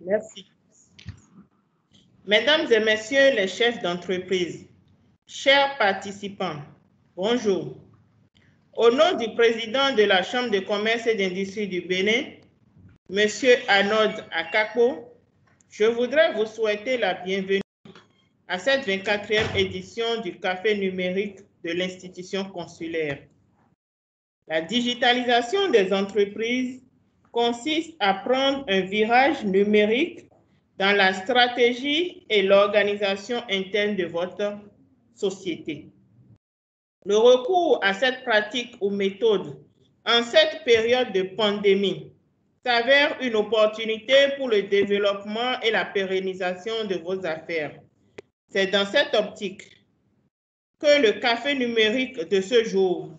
Merci. Mesdames et messieurs les chefs d'entreprise, chers participants, bonjour. Au nom du président de la Chambre de commerce et d'industrie du Bénin, M. Arnold Akakpo, je voudrais vous souhaiter la bienvenue à cette 24e édition du Café numérique de l'institution consulaire. La digitalisation des entreprises consiste à prendre un virage numérique dans la stratégie et l'organisation interne de votre société. Le recours à cette pratique ou méthode en cette période de pandémie s'avère une opportunité pour le développement et la pérennisation de vos affaires. C'est dans cette optique que le café numérique de ce jour,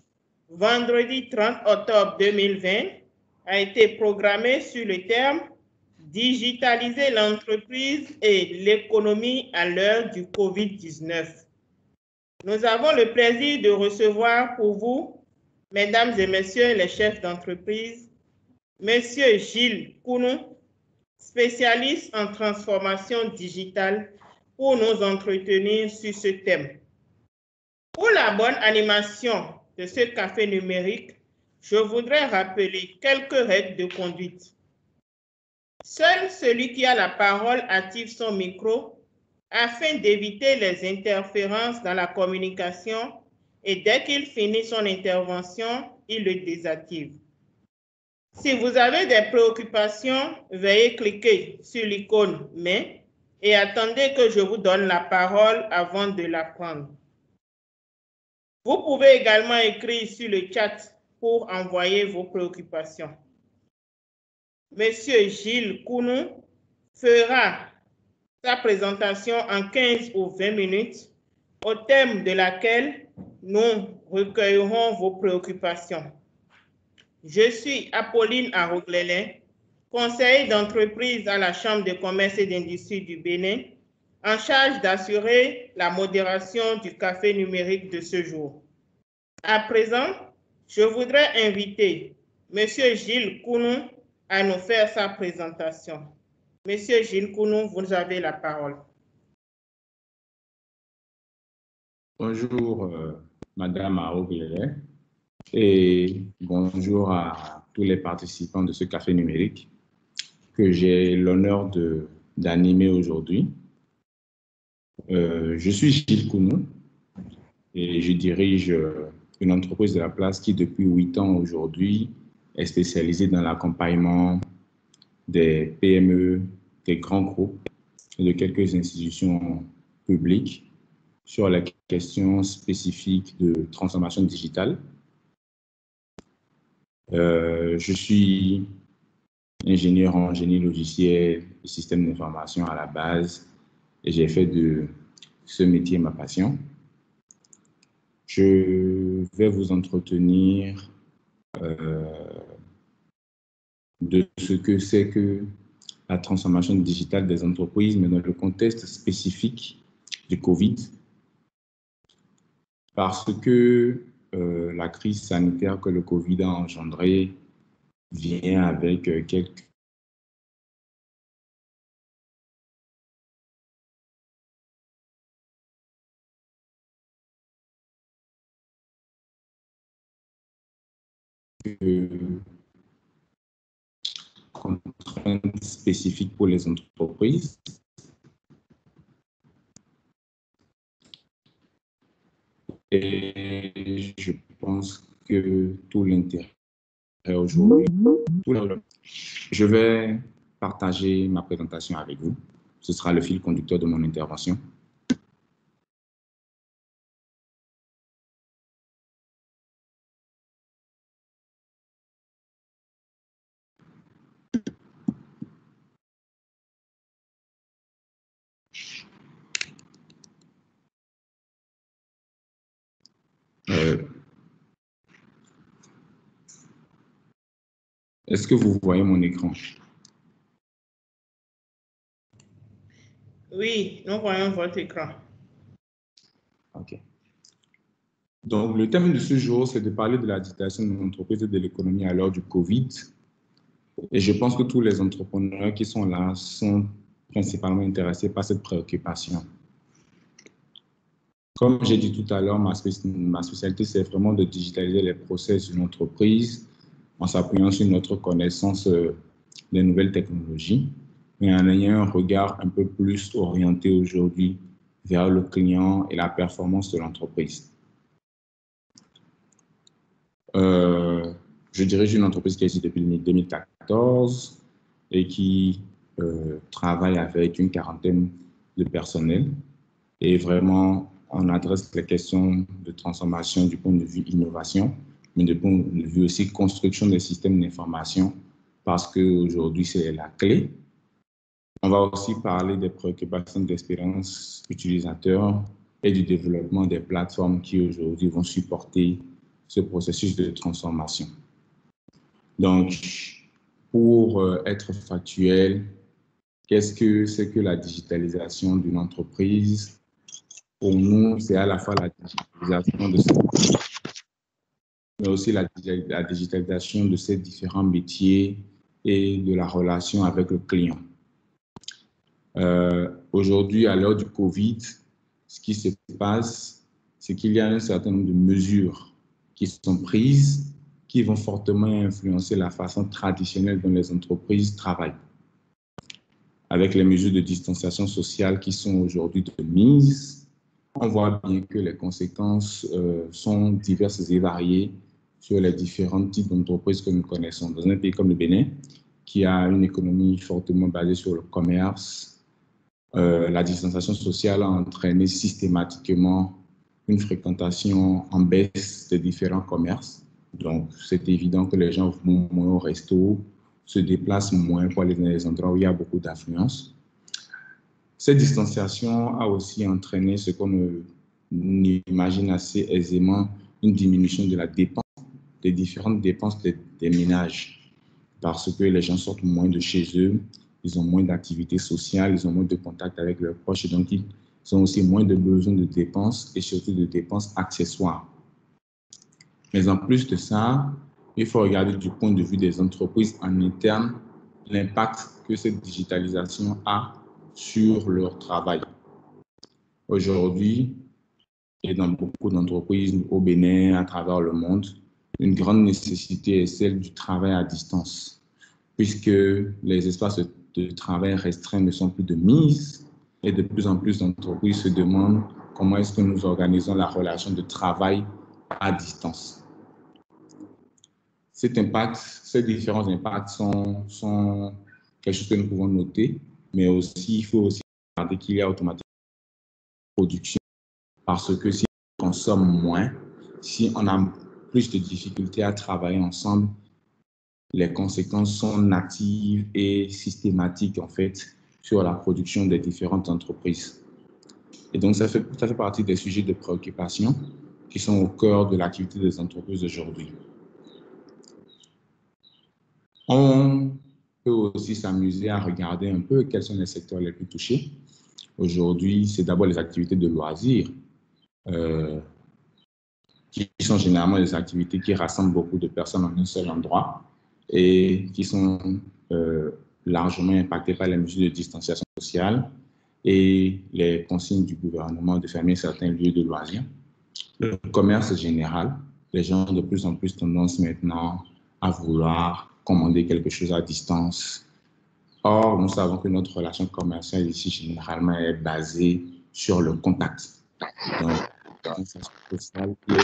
vendredi 30 octobre 2020, a été programmé sur le terme « Digitaliser l'entreprise et l'économie à l'heure du Covid-19 ». Nous avons le plaisir de recevoir pour vous, mesdames et messieurs les chefs d'entreprise, Monsieur Gilles Kounou, spécialiste en transformation digitale, pour nous entretenir sur ce thème. Pour la bonne animation de ce café numérique, je voudrais rappeler quelques règles de conduite. Seul celui qui a la parole active son micro afin d'éviter les interférences dans la communication et dès qu'il finit son intervention, il le désactive. Si vous avez des préoccupations, veuillez cliquer sur l'icône « Mais » et attendez que je vous donne la parole avant de la prendre. Vous pouvez également écrire sur le chat pour envoyer vos préoccupations. Monsieur Gilles Kounou fera sa présentation en 15 ou 20 minutes, au thème de laquelle nous recueillerons vos préoccupations. Je suis Apolline Aroglélé, conseiller d'entreprise à la Chambre de commerce et d'industrie du Bénin, en charge d'assurer la modération du café numérique de ce jour. À présent, je voudrais inviter M. Gilles Kounou à nous faire sa présentation. Monsieur Gilles Kounou, vous avez la parole. Bonjour, Madame Aroglélé, et bonjour à tous les participants de ce café numérique que j'ai l'honneur d'animer aujourd'hui. Je suis Gilles Kounou et je dirige une entreprise de la place qui, depuis 8 ans aujourd'hui, est spécialisée dans l'accompagnement des PME, des grands groupes et de quelques institutions publiques sur la question spécifique de transformation digitale. Je suis ingénieur en génie logiciel et système d'information à la base et j'ai fait de ce métier ma passion. Je vais vous entretenir de ce que c'est que la transformation digitale des entreprises, mais dans le contexte spécifique du Covid, parce que la crise sanitaire que le Covid a engendrée vient avec quelques contraintes spécifiques pour les entreprises. Et je pense que tout l'intérêt aujourd'hui, je vais partager ma présentation avec vous. Ce sera le fil conducteur de mon intervention. Est-ce que vous voyez mon écran? Oui, nous voyons votre écran. OK. Donc, le thème de ce jour, c'est de parler de la digitalisation de l'entreprise et de l'économie à l'heure du Covid. Et je pense que tous les entrepreneurs qui sont là sont principalement intéressés par cette préoccupation. Comme j'ai dit tout à l'heure, ma spécialité, c'est vraiment de digitaliser les process d'une entreprise en s'appuyant sur notre connaissance des nouvelles technologies, mais en ayant un regard un peu plus orienté aujourd'hui vers le client et la performance de l'entreprise. Je dirige une entreprise qui existe depuis 2014 et qui travaille avec une quarantaine de personnels. Et vraiment, on adresse les questions de transformation du point de vue innovation, mais du point de vue aussi construction des systèmes d'information, parce qu'aujourd'hui, c'est la clé. On va aussi parler des préoccupations d'expérience utilisateur et du développement des plateformes qui aujourd'hui vont supporter ce processus de transformation. Donc, pour être factuel, qu'est-ce que c'est que la digitalisation d'une entreprise? Pour nous, c'est à la fois la digitalisation de ces, mais aussi la digitalisation de ces différents métiers et de la relation avec le client. Aujourd'hui, à l'heure du Covid, ce qui se passe, c'est qu'il y a un certain nombre de mesures qui sont prises qui vont fortement influencer la façon traditionnelle dont les entreprises travaillent. Avec les mesures de distanciation sociale qui sont aujourd'hui de mise, on voit bien que les conséquences sont diverses et variées sur les différents types d'entreprises que nous connaissons. Dans un pays comme le Bénin, qui a une économie fortement basée sur le commerce, la distanciation sociale a entraîné systématiquement une fréquentation en baisse des différents commerces. Donc, c'est évident que les gens vont moins au resto, se déplacent moins pour aller dans les endroits où il y a beaucoup d'affluence. Cette distanciation a aussi entraîné ce qu'on imagine assez aisément, une diminution de la dépense, des différentes dépenses des ménages, parce que les gens sortent moins de chez eux, ils ont moins d'activités sociales, ils ont moins de contact avec leurs proches, et donc ils ont aussi moins de besoins de dépenses et surtout de dépenses accessoires. Mais en plus de ça, il faut regarder du point de vue des entreprises en interne l'impact que cette digitalisation a sur leur travail. Aujourd'hui, et dans beaucoup d'entreprises au Bénin, à travers le monde, une grande nécessité est celle du travail à distance, puisque les espaces de travail restreints ne sont plus de mise et de plus en plus d'entreprises se demandent comment est-ce que nous organisons la relation de travail à distance. Cet impact, ces différents impacts sont quelque chose que nous pouvons noter, mais aussi, il faut aussi regarder qu'il y a automatiquement une production, parce que si on consomme moins, si on a plus de difficultés à travailler ensemble, les conséquences sont natives et systématiques, en fait, sur la production des différentes entreprises. Et donc, ça fait partie des sujets de préoccupation qui sont au cœur de l'activité des entreprises aujourd'hui. On peut aussi s'amuser à regarder un peu quels sont les secteurs les plus touchés. Aujourd'hui, c'est d'abord les activités de loisirs, qui sont généralement des activités qui rassemblent beaucoup de personnes en un seul endroit et qui sont largement impactées par les mesures de distanciation sociale et les consignes du gouvernement de fermer certains lieux de loisirs. Le commerce général, les gens ont de plus en plus tendance maintenant à vouloir commander quelque chose à distance. Or, nous savons que notre relation commerciale ici, généralement, est basée sur le contact. Donc, sociale qui est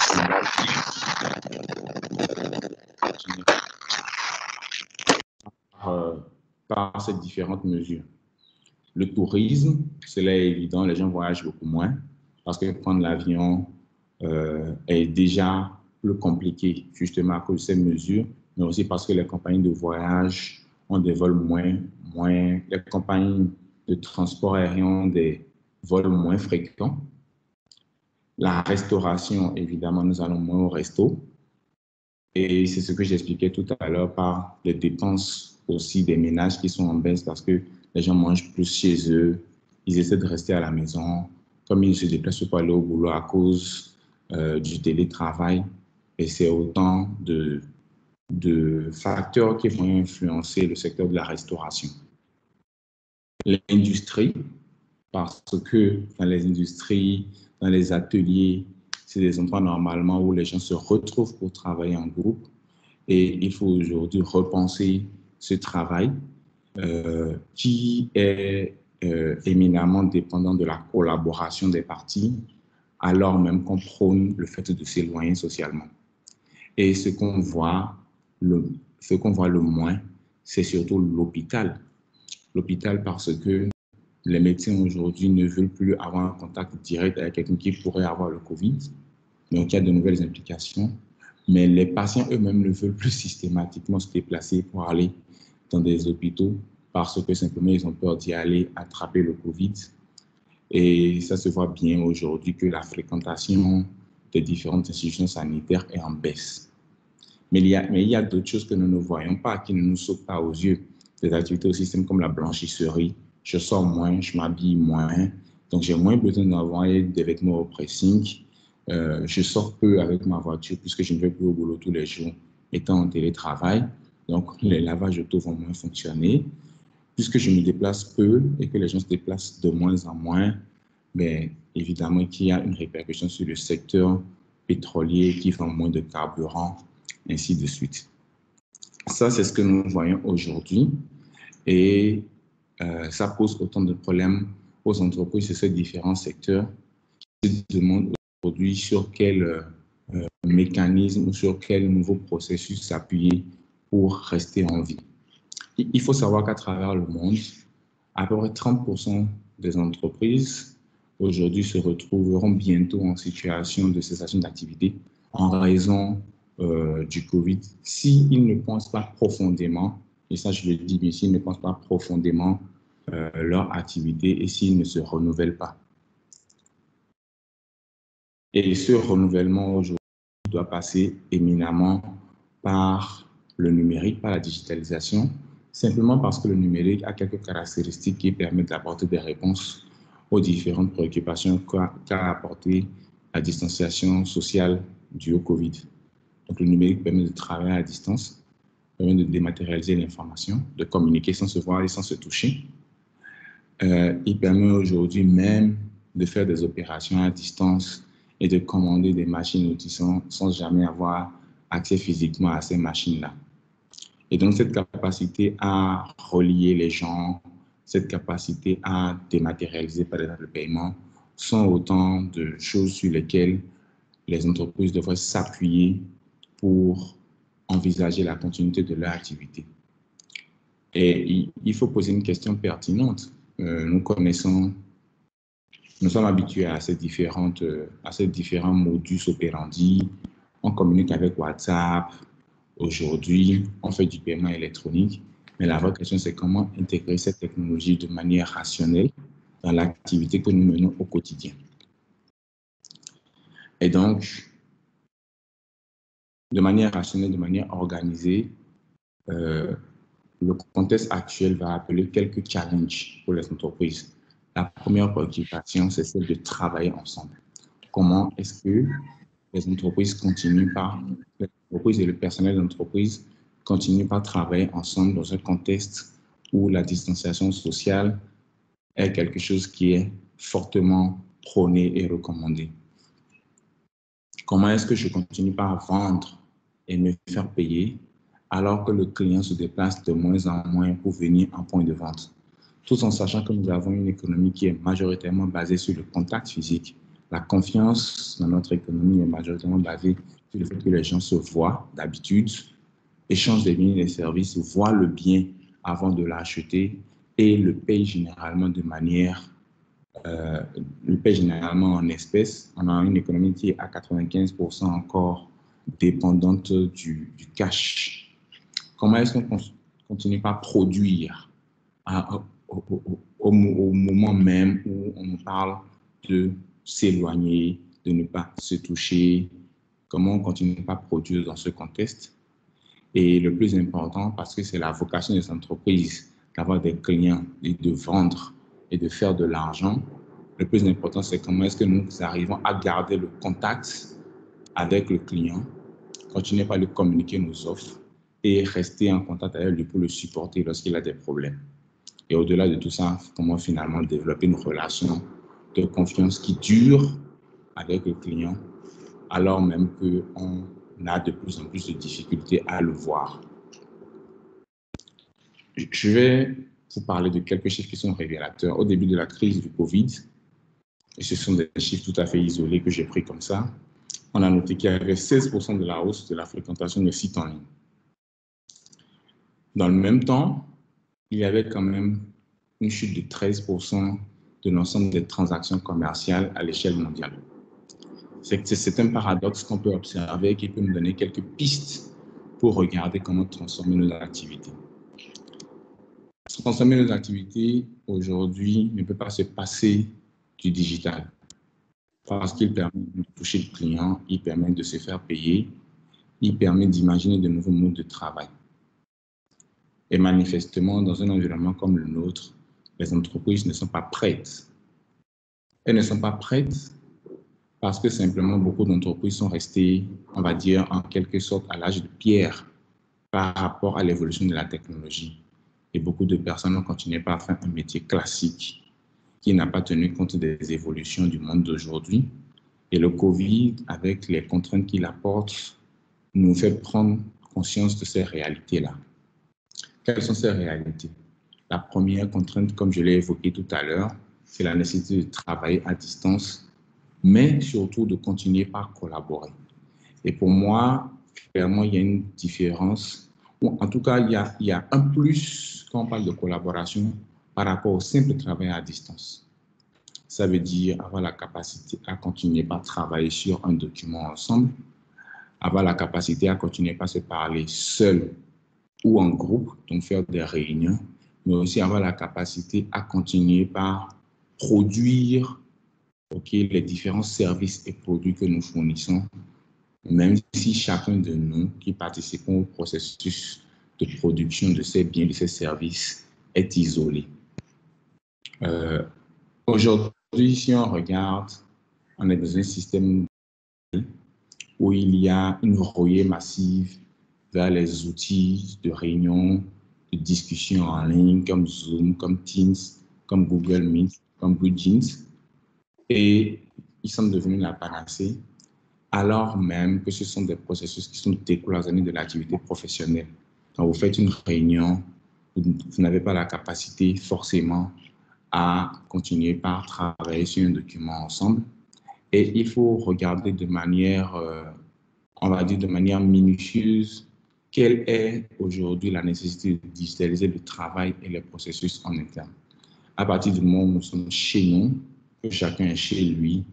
par ces différentes mesures. Le tourisme, cela est évident, les gens voyagent beaucoup moins parce que prendre l'avion est déjà plus compliqué, justement à cause de ces mesures, mais aussi parce que les compagnies de voyage ont des vols moins, les compagnies de transport aérien ont des vols moins fréquents. La restauration, évidemment, nous allons moins au resto. Et c'est ce que j'expliquais tout à l'heure par les dépenses aussi des ménages qui sont en baisse parce que les gens mangent plus chez eux, ils essaient de rester à la maison, comme ils se déplacent pour aller au boulot à cause du télétravail. Et c'est autant de de facteurs qui vont influencer le secteur de la restauration. L'industrie, parce que dans les industries, dans les ateliers, c'est des endroits normalement où les gens se retrouvent pour travailler en groupe. Et il faut aujourd'hui repenser ce travail qui est éminemment dépendant de la collaboration des parties, alors même qu'on prône le fait de s'éloigner socialement. Et ce qu'on voit le moins, c'est surtout l'hôpital. L'hôpital parce que les médecins aujourd'hui ne veulent plus avoir un contact direct avec quelqu'un qui pourrait avoir le Covid. Donc, il y a de nouvelles implications. Mais les patients eux-mêmes ne veulent plus systématiquement se déplacer pour aller dans des hôpitaux parce que simplement ils ont peur d'y aller attraper le Covid. Et ça se voit bien aujourd'hui que la fréquentation des différentes institutions sanitaires est en baisse. Mais il y a d'autres choses que nous ne voyons pas, qui ne nous sautent pas aux yeux. Des activités au système comme la blanchisserie. Je sors moins, je m'habille moins. Donc, j'ai moins besoin d'avoir des vêtements au pressing. Je sors peu avec ma voiture puisque je ne vais plus au boulot tous les jours, étant en télétravail. Donc, les lavages auto vont moins fonctionner. Puisque je me déplace peu et que les gens se déplacent de moins en moins, bien, évidemment qu'il y a une répercussion sur le secteur pétrolier qui vend moins de carburant, ainsi de suite. Ça, c'est ce que nous voyons aujourd'hui et ça pose autant de problèmes aux entreprises de ces différents secteurs qui se demandent aujourd'hui sur quel mécanisme ou sur quel nouveau processus s'appuyer pour rester en vie. Il faut savoir qu'à travers le monde, à peu près 30% des entreprises aujourd'hui se retrouveront bientôt en situation de cessation d'activité en raison du Covid, s'ils ne pensent pas profondément, et ça je le dis bien, s'ils ne pensent pas profondément leur activité et s'ils ne se renouvellent pas. Et ce renouvellement aujourd'hui doit passer éminemment par le numérique, par la digitalisation, simplement parce que le numérique a quelques caractéristiques qui permettent d'apporter des réponses aux différentes préoccupations qu'a apporté la distanciation sociale due au Covid. Donc, le numérique permet de travailler à distance, permet de dématérialiser l'information, de communiquer sans se voir et sans se toucher. Il permet aujourd'hui même de faire des opérations à distance et de commander des machines-outils sans jamais avoir accès physiquement à ces machines-là. Et donc, cette capacité à relier les gens, cette capacité à dématérialiser par exemple le paiement, sont autant de choses sur lesquelles les entreprises devraient s'appuyer pour envisager la continuité de leur activité. Et il faut poser une question pertinente. Nous sommes habitués à ces différents modus operandi. On communique avec WhatsApp. Aujourd'hui, on fait du paiement électronique. Mais la vraie question, c'est comment intégrer cette technologie de manière rationnelle dans l'activité que nous menons au quotidien. Et donc, de manière rationnelle, de manière organisée, le contexte actuel va appeler quelques challenges pour les entreprises. La première préoccupation, c'est celle de travailler ensemble. Comment est-ce que les entreprises et le personnel d'entreprise continuent par travailler ensemble dans un contexte où la distanciation sociale est quelque chose qui est fortement prôné et recommandé. Comment est-ce que je continue par vendre et me faire payer alors que le client se déplace de moins en moins pour venir en point de vente, tout en sachant que nous avons une économie qui est majoritairement basée sur le contact physique. La confiance dans notre économie est majoritairement basée sur le fait que les gens se voient d'habitude, échangent des biens et des services, voient le bien avant de l'acheter et le payent généralement en espèces. On a une économie qui est à 95% encore dépendante du cash. Comment est-ce qu'on continue par produire au moment même où on nous parle de s'éloigner, de ne pas se toucher? Comment on continue par produire dans ce contexte? Et le plus important, parce que c'est la vocation des entreprises d'avoir des clients et de vendre et de faire de l'argent, le plus important, c'est comment est-ce que nous arrivons à garder le contact avec le client, continuer par lui communiquer nos offres et rester en contact avec lui pour le supporter lorsqu'il a des problèmes. Et au-delà de tout ça, comment finalement développer une relation de confiance qui dure avec le client, alors même qu'on a de plus en plus de difficultés à le voir. Je vais vous parler de quelques chiffres qui sont révélateurs. Au début de la crise du Covid, et ce sont des chiffres tout à fait isolés que j'ai pris comme ça, on a noté qu'il y avait 16% de la hausse de la fréquentation de sites en ligne. Dans le même temps, il y avait quand même une chute de 13% de l'ensemble des transactions commerciales à l'échelle mondiale. C'est un paradoxe qu'on peut observer qui peut nous donner quelques pistes pour regarder comment transformer nos activités. Transformer nos activités aujourd'hui ne peut pas se passer du digital parce qu'il permet de toucher le client, il permet de se faire payer, il permet d'imaginer de nouveaux modes de travail. Et manifestement, dans un environnement comme le nôtre, les entreprises ne sont pas prêtes. Elles ne sont pas prêtes parce que simplement beaucoup d'entreprises sont restées, on va dire, en quelque sorte à l'âge de pierre par rapport à l'évolution de la technologie. Et beaucoup de personnes ont continué par faire un métier classique qui n'a pas tenu compte des évolutions du monde d'aujourd'hui. Et le Covid, avec les contraintes qu'il apporte, nous fait prendre conscience de ces réalités-là. Quelles sont ces réalités? La première contrainte, comme je l'ai évoqué tout à l'heure, c'est la nécessité de travailler à distance, mais surtout de continuer par collaborer. Et pour moi, clairement, il y a une différence, ou en tout cas, il y a un plus quand on parle de collaboration par rapport au simple travail à distance. Ça veut dire avoir la capacité à continuer par travailler sur un document ensemble, avoir la capacité à continuer par se parler seul ou en groupe, donc faire des réunions, mais aussi avoir la capacité à continuer par produire les différents services et produits que nous fournissons, même si chacun de nous qui participons au processus de production de ces biens, de ces services, est isolé. Aujourd'hui, si on regarde, on est dans un système où il y a une ruée massive vers les outils de réunion, de discussion en ligne comme Zoom, comme Teams, comme Google Meet, comme BlueJeans. Et ils sont devenus la panacée, alors même que ce sont des processus qui sont décloisonnés de l'activité professionnelle. Quand vous faites une réunion, vous n'avez pas la capacité forcément à continuer par travailler sur un document ensemble. Et il faut regarder de manière, on va dire de manière minutieuse, quelle est aujourd'hui la nécessité de digitaliser le travail et les processus en interne. À partir du moment où nous sommes chez nous, que chacun est chez lui,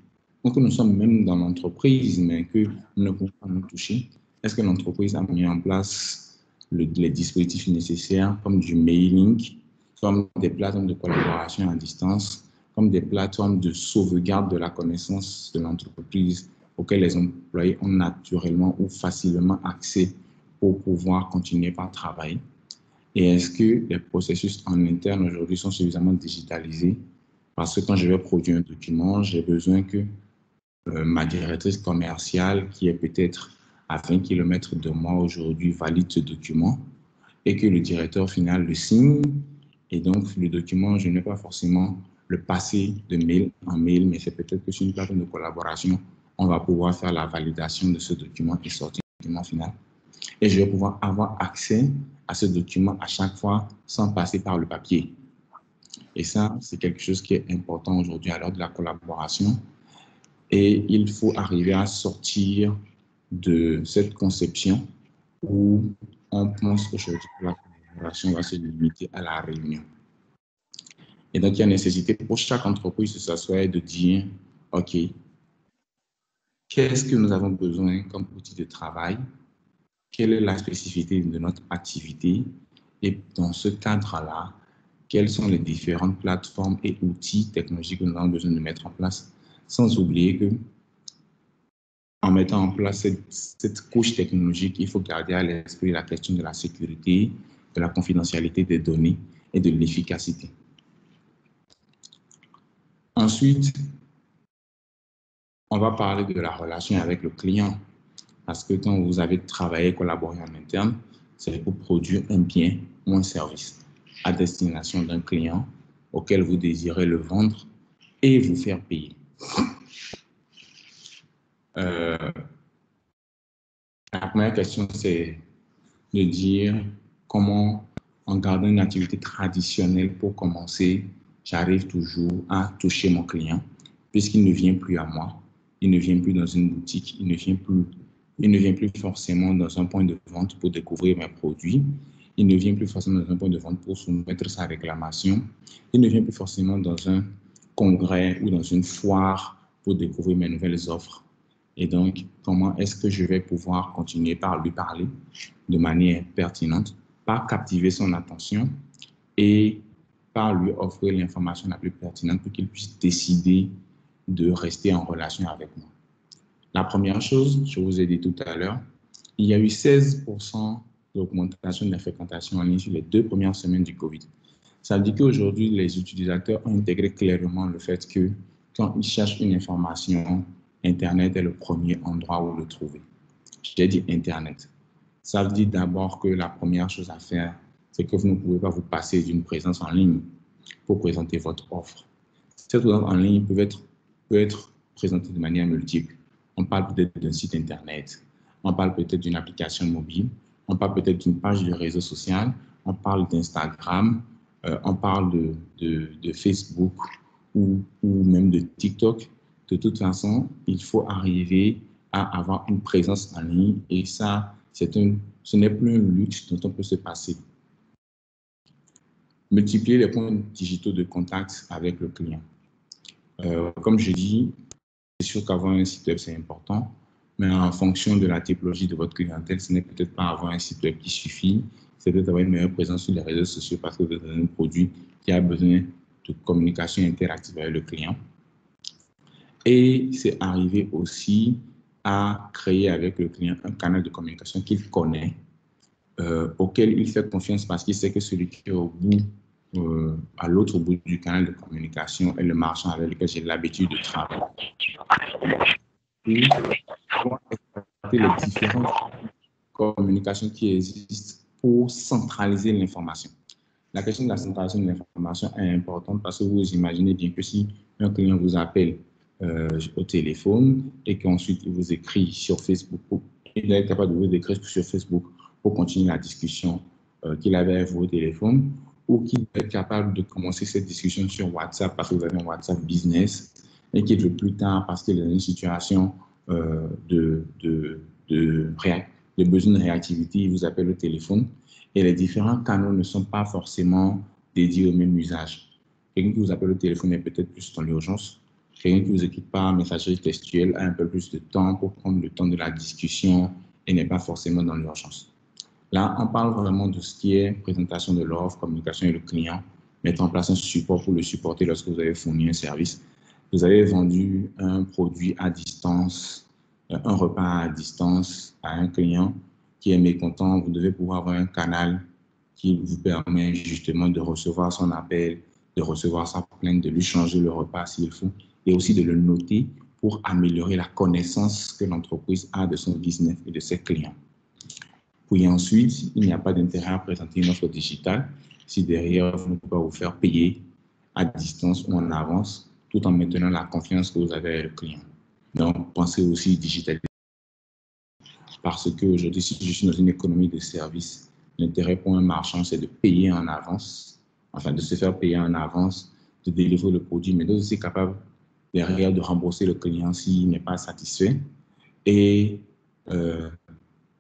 donc que nous sommes même dans l'entreprise, mais que nous ne pouvons pas nous toucher, est-ce que l'entreprise a mis en place les dispositifs nécessaires comme du mailing, comme des plateformes de collaboration à distance, comme des plateformes de sauvegarde de la connaissance de l'entreprise auxquelles les employés ont naturellement ou facilement accès pour pouvoir continuer par travailler? Et est-ce que les processus en interne aujourd'hui sont suffisamment digitalisés? Parce que quand je vais produire un document, j'ai besoin que ma directrice commerciale, qui est peut-être à 20 km de moi aujourd'hui, valide ce document et que le directeur final le signe. Et donc, le document, je ne vais pas forcément le passer de mail en mail, mais c'est peut-être que sur une plateforme de collaboration, on va pouvoir faire la validation de ce document et sortir le document final. Et je vais pouvoir avoir accès à ce document à chaque fois sans passer par le papier. Et ça, c'est quelque chose qui est important aujourd'hui à l'heure de la collaboration. Et il faut arriver à sortir de cette conception où on pense qu'aujourd'hui, la collaboration va se limiter à la réunion. Et donc, il y a nécessité pour chaque entreprise de s'asseoir et de dire, OK, qu'est-ce que nous avons besoin comme outil de travail? Quelle est la spécificité de notre activité? Et dans ce cadre-là, quelles sont les différentes plateformes et outils technologiques que nous avons besoin de mettre en place, sans oublier que en mettant en place cette couche technologique, il faut garder à l'esprit la question de la sécurité, de la confidentialité des données et de l'efficacité. Ensuite, on va parler de la relation avec le client. Parce que quand vous avez travaillé, collaboré en interne, c'est pour produire un bien ou un service à destination d'un client auquel vous désirez le vendre et vous faire payer. La première question, c'est de dire comment, en gardant une activité traditionnelle pour commencer, j'arrive toujours à toucher mon client, puisqu'il ne vient plus à moi, il ne vient plus dans une boutique, il ne vient plus forcément dans un point de vente pour découvrir mes produits, il ne vient plus forcément dans un point de vente pour soumettre sa réclamation, il ne vient plus forcément dans un congrès ou dans une foire pour découvrir mes nouvelles offres. Et donc, comment est-ce que je vais pouvoir continuer par lui parler de manière pertinente, par captiver son attention et par lui offrir l'information la plus pertinente pour qu'il puisse décider de rester en relation avec moi. La première chose, je vous ai dit tout à l'heure, il y a eu 16% d'augmentation de la fréquentation en ligne sur les 2 premières semaines du Covid. Ça veut dire qu'aujourd'hui, les utilisateurs ont intégré clairement le fait que quand ils cherchent une information, Internet est le premier endroit où le trouver. J'ai dit Internet. Ça veut dire d'abord que la première chose à faire, c'est que vous ne pouvez pas vous passer d'une présence en ligne pour présenter votre offre. Cette présence en ligne peut être présentée de manière multiple. On parle peut-être d'un site Internet, on parle peut-être d'une application mobile, on parle peut-être d'une page de réseau social, on parle d'Instagram, on parle de Facebook ou même de TikTok. De toute façon, il faut arriver à avoir une présence en ligne et ça, ce n'est plus un luxe dont on peut se passer. Multiplier les points digitaux de contact avec le client. Comme je dis, c'est sûr qu'avoir un site web, c'est important, mais en fonction de la typologie de votre clientèle, ce n'est peut-être pas avoir un site web qui suffit, c'est peut-être avoir une meilleure présence sur les réseaux sociaux parce que vous avez un produit qui a besoin de communication interactive avec le client. Et c'est arriver aussi à créer avec le client un canal de communication qu'il connaît, auquel il fait confiance parce qu'il sait que celui qui est au bout, à l'autre bout du canal de communication est le marchand avec lequel j'ai l'habitude de travailler. Et les différentes communications qui existent pour centraliser l'information. La question de la centralisation de l'information est importante parce que vous imaginez bien que si un client vous appelle au téléphone et qu'ensuite il vous écrit sur Facebook, il est capable de vous écrire sur Facebook pour continuer la discussion qu'il avait avec vous au téléphone, ou qu'il est capable de commencer cette discussion sur WhatsApp parce que vous avez un WhatsApp business et qu'il veut plus tard parce qu'il est dans une situation de besoin de réactivité, il vous appelle au téléphone. Et les différents canaux ne sont pas forcément dédiés au même usage. Quelqu'un qui vous appelle au téléphone est peut-être plus dans l'urgence. Quelqu'un qui vous équipe par messagerie textuelle a un peu plus de temps pour prendre le temps de la discussion et n'est pas forcément dans l'urgence. Là, on parle vraiment de ce qui est présentation de l'offre, communication avec le client, mettre en place un support pour le supporter lorsque vous avez fourni un service. Vous avez vendu un produit à distance, un repas à distance à un client qui est mécontent, vous devez pouvoir avoir un canal qui vous permet justement de recevoir son appel, de recevoir sa plainte, de lui changer le repas s'il faut, et aussi de le noter pour améliorer la connaissance que l'entreprise a de son business et de ses clients. Puis ensuite, il n'y a pas d'intérêt à présenter une offre digitale si derrière, vous ne pouvez pas vous faire payer à distance ou en avance, tout en maintenant la confiance que vous avez avec le client. Donc, pensez aussi digitaliser. Parce qu'aujourd'hui, si je suis dans une économie de services, l'intérêt pour un marchand, c'est de payer en avance, enfin de se faire payer en avance, de délivrer le produit, mais d'être aussi capable derrière de rembourser le client s'il n'est pas satisfait. Et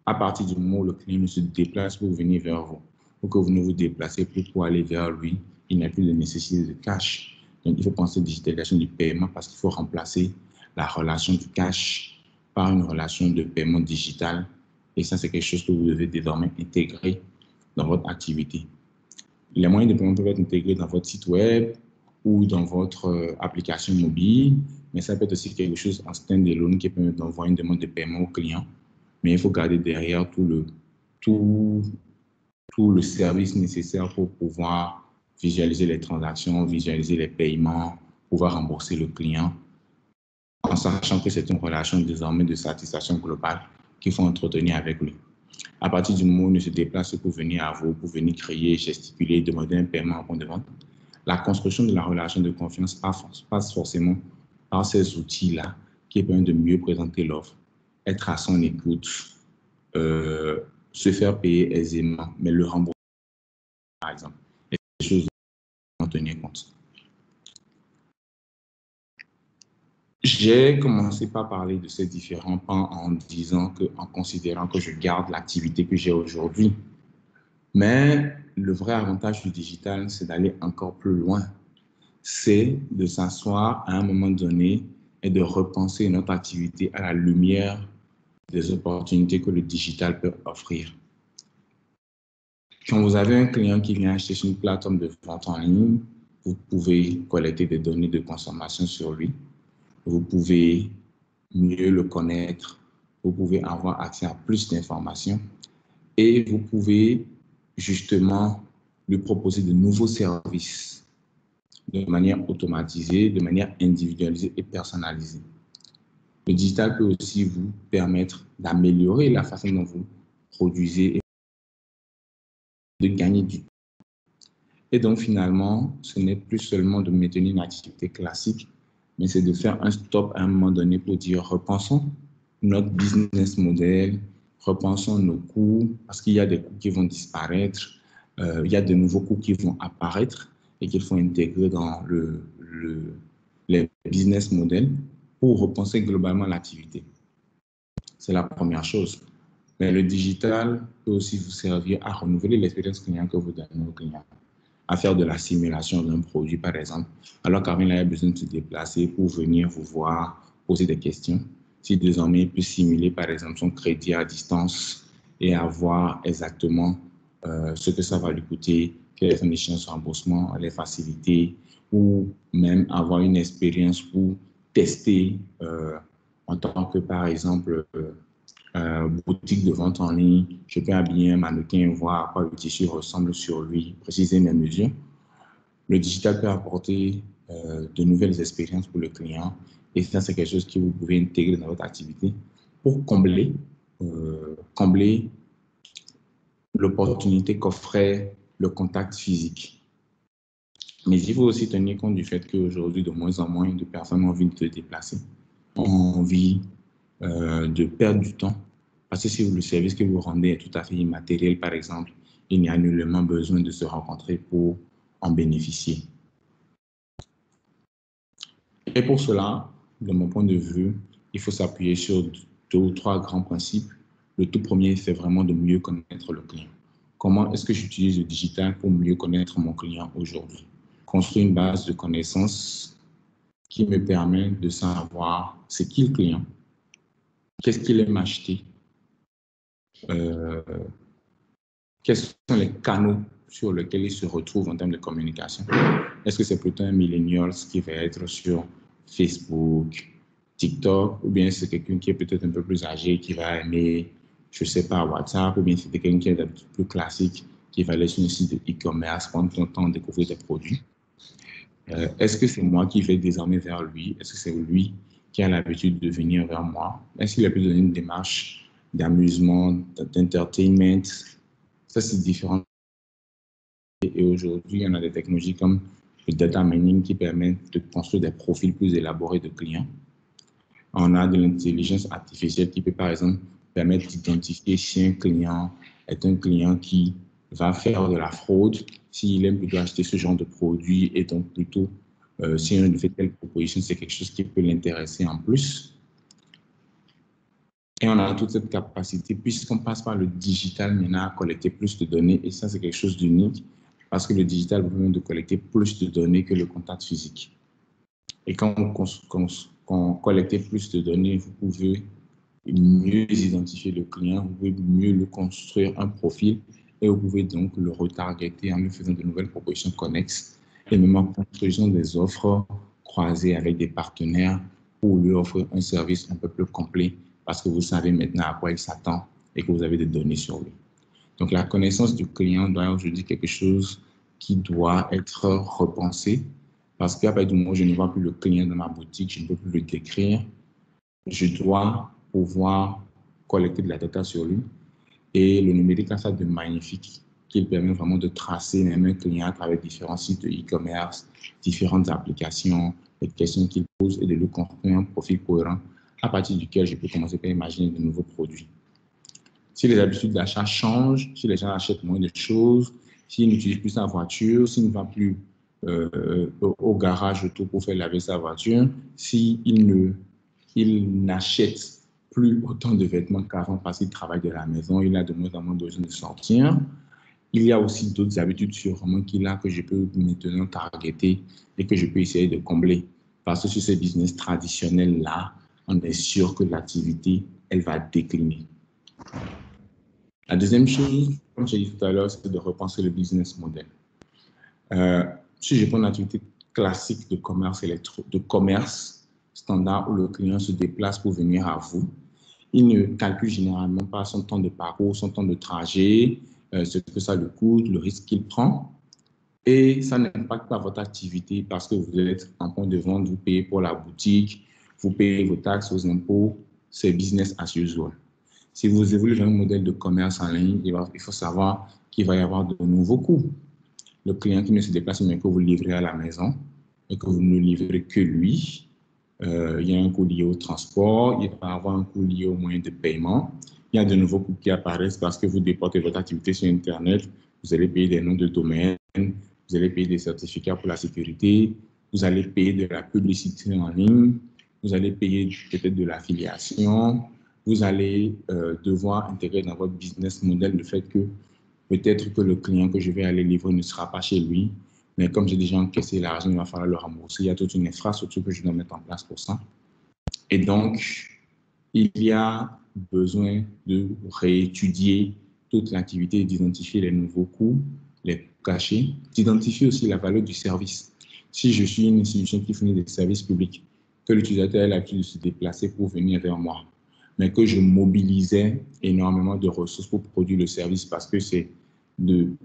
à partir du moment où le client se déplace pour venir vers vous, ou que vous ne vous déplacez plus pour aller vers lui, il n'y a plus de nécessité de cash. Donc, il faut penser à la digitalisation du paiement parce qu'il faut remplacer la relation du cash par une relation de paiement digital. Et ça, c'est quelque chose que vous devez désormais intégrer dans votre activité. Les moyens de paiement peuvent être intégrés dans votre site web ou dans votre application mobile, mais ça peut être aussi quelque chose en stand-alone qui permet d'envoyer une demande de paiement au client. Mais il faut garder derrière tout le service nécessaire pour pouvoir visualiser les transactions, visualiser les paiements, pouvoir rembourser le client, en sachant que c'est une relation désormais de satisfaction globale qu'il faut entretenir avec lui. À partir du moment où il ne se déplace pour venir à vous, pour venir crier, gesticuler, demander un paiement en compte de vente, la construction de la relation de confiance passe forcément par ces outils-là qui permettent de mieux présenter l'offre, être à son écoute, se faire payer aisément, mais le rembourser, par exemple, et des choses à en tenir compte. J'ai commencé par parler de ces différents pans en considérant que je garde l'activité que j'ai aujourd'hui. Mais le vrai avantage du digital, c'est d'aller encore plus loin. C'est de s'asseoir à un moment donné et de repenser notre activité à la lumière des opportunités que le digital peut offrir. Quand vous avez un client qui vient acheter sur une plateforme de vente en ligne, vous pouvez collecter des données de consommation sur lui. Vous pouvez mieux le connaître. Vous pouvez avoir accès à plus d'informations et vous pouvez justement lui proposer de nouveaux services de manière automatisée, de manière individualisée et personnalisée. Le digital peut aussi vous permettre d'améliorer la façon dont vous produisez et de gagner du temps. Et donc, finalement, ce n'est plus seulement de maintenir une activité classique, mais c'est de faire un stop à un moment donné pour dire repensons notre business model, repensons nos coûts, parce qu'il y a des coûts qui vont disparaître, il y a de nouveaux coûts qui vont apparaître et qu'il faut intégrer dans les business models pour repenser globalement l'activité. C'est la première chose. Mais le digital peut aussi vous servir à renouveler l'expérience client que vous donnez aux clients, à faire de la simulation d'un produit, par exemple, alors qu'avant, il a besoin de se déplacer pour venir vous voir, poser des questions. Si désormais, il peut simuler, par exemple, son crédit à distance et avoir exactement ce que ça va lui coûter, quelles sont les chances de remboursement, les facilités, ou même avoir une expérience pour tester en tant que, par exemple, boutique de vente en ligne, je peux habiller un mannequin, voir à quoi le tissu ressemble sur lui, préciser mes mesures. Le digital peut apporter de nouvelles expériences pour le client et ça, c'est quelque chose que vous pouvez intégrer dans votre activité pour combler l'opportunité qu'offrait le contact physique. Mais il faut aussi tenir compte du fait qu'aujourd'hui, de moins en moins de personnes ont envie de se déplacer, ont envie de perdre du temps. Parce que si le service que vous rendez est tout à fait immatériel, par exemple, il n'y a nullement besoin de se rencontrer pour en bénéficier. Et pour cela, de mon point de vue, il faut s'appuyer sur 2 ou 3 grands principes. Le tout premier, c'est vraiment de mieux connaître le client. Comment est-ce que j'utilise le digital pour mieux connaître mon client aujourd'hui? Construire une base de connaissances qui me permet de savoir c'est qui le client, qu'est-ce qu'il aime acheter, quels sont les canaux sur lesquels il se retrouve en termes de communication. Est-ce que c'est plutôt un millennial qui va être sur Facebook, TikTok, ou bien c'est quelqu'un qui est peut-être un peu plus âgé, qui va aimer, je ne sais pas, WhatsApp, ou bien c'est quelqu'un qui est un peu plus classique, qui va aller sur un site de e-commerce, prendre son temps de découvrir des produits. Est-ce que c'est moi qui vais désormais vers lui? Est-ce que c'est lui qui a l'habitude de venir vers moi? Est-ce qu'il a pu donner une démarche d'amusement, d'entertainment? Ça, c'est différent. Et aujourd'hui, on a des technologies comme le data mining qui permettent de construire des profils plus élaborés de clients. On a de l'intelligence artificielle qui peut, par exemple, permettre d'identifier si un client est un client qui va faire de la fraude, s'il aime plutôt acheter ce genre de produit et donc plutôt, si on lui fait telle proposition, c'est quelque chose qui peut l'intéresser en plus. Et on a toute cette capacité, puisqu'on passe par le digital maintenant, à collecter plus de données, et ça, c'est quelque chose d'unique, parce que le digital vous permet de collecter plus de données que le contact physique. Et quand on collecte plus de données, vous pouvez mieux identifier le client, vous pouvez mieux le construire un profil, et vous pouvez donc le retargeter en lui faisant de nouvelles propositions connexes, et même en construisant des offres croisées avec des partenaires pour lui offrir un service un peu plus complet, parce que vous savez maintenant à quoi il s'attend et que vous avez des données sur lui. Donc, la connaissance du client doit aujourd'hui être quelque chose qui doit être repensé parce qu'à partir du moment où je ne vois plus le client dans ma boutique, je ne peux plus le décrire. Je dois pouvoir collecter de la data sur lui Et le numérique a ça de magnifique, qu'il permet vraiment de tracer même un client à travers différents sites de e-commerce, différentes applications, les questions qu'il pose et de lui construire un profil cohérent à partir duquel je peux commencer par imaginer de nouveaux produits. Si les habitudes d'achat changent, si les gens achètent moins de choses, s'ils n'utilisent plus sa voiture, s'il ne va plus au garage auto pour faire laver sa voiture, s'il n'achète plus autant de vêtements qu'avant parce qu'il travaille de la maison, il a de moins en moins besoin de sortir. Il y a aussi d'autres habitudes sûrement qu'il a que je peux maintenant targeter et que je peux essayer de combler. Parce que sur ces business traditionnels-là, on est sûr que l'activité, elle va décliner. La deuxième chose, comme j'ai dit tout à l'heure, c'est de repenser le business model. Si je prends une activité classique de commerce standard où le client se déplace pour venir à vous, il ne calcule généralement pas son temps de parcours, son temps de trajet, ce que ça lui coûte, le risque qu'il prend. Et ça n'impacte pas votre activité parce que vous êtes en point de vente, vous payez pour la boutique, vous payez vos taxes, vos impôts, c'est business as usual. Si vous évoluez vers un modèle de commerce en ligne, il faut savoir qu'il va y avoir de nouveaux coûts. Le client qui ne se déplace mais que vous livrez à la maison et que vous ne livrez que lui, il y a un coût lié au transport, il va y avoir un coût lié au moyen de paiement. Il y a de nouveaux coûts qui apparaissent parce que vous déportez votre activité sur Internet, vous allez payer des noms de domaine, vous allez payer des certificats pour la sécurité, vous allez payer de la publicité en ligne, vous allez payer peut-être de l'affiliation, vous allez devoir intégrer dans votre business model le fait que peut-être que le client que je vais aller livrer ne sera pas chez lui, mais comme j'ai déjà encaissé l'argent, il va falloir le rembourser. Il y a toute une infrastructure que je dois mettre en place pour ça. Et donc, il y a besoin de réétudier toute l'activité, d'identifier les nouveaux coûts, les cachets, d'identifier aussi la valeur du service. Si je suis une institution qui fournit des services publics, que l'utilisateur ait l'habitude de se déplacer pour venir vers moi, mais que je mobilisais énormément de ressources pour produire le service parce que c'est du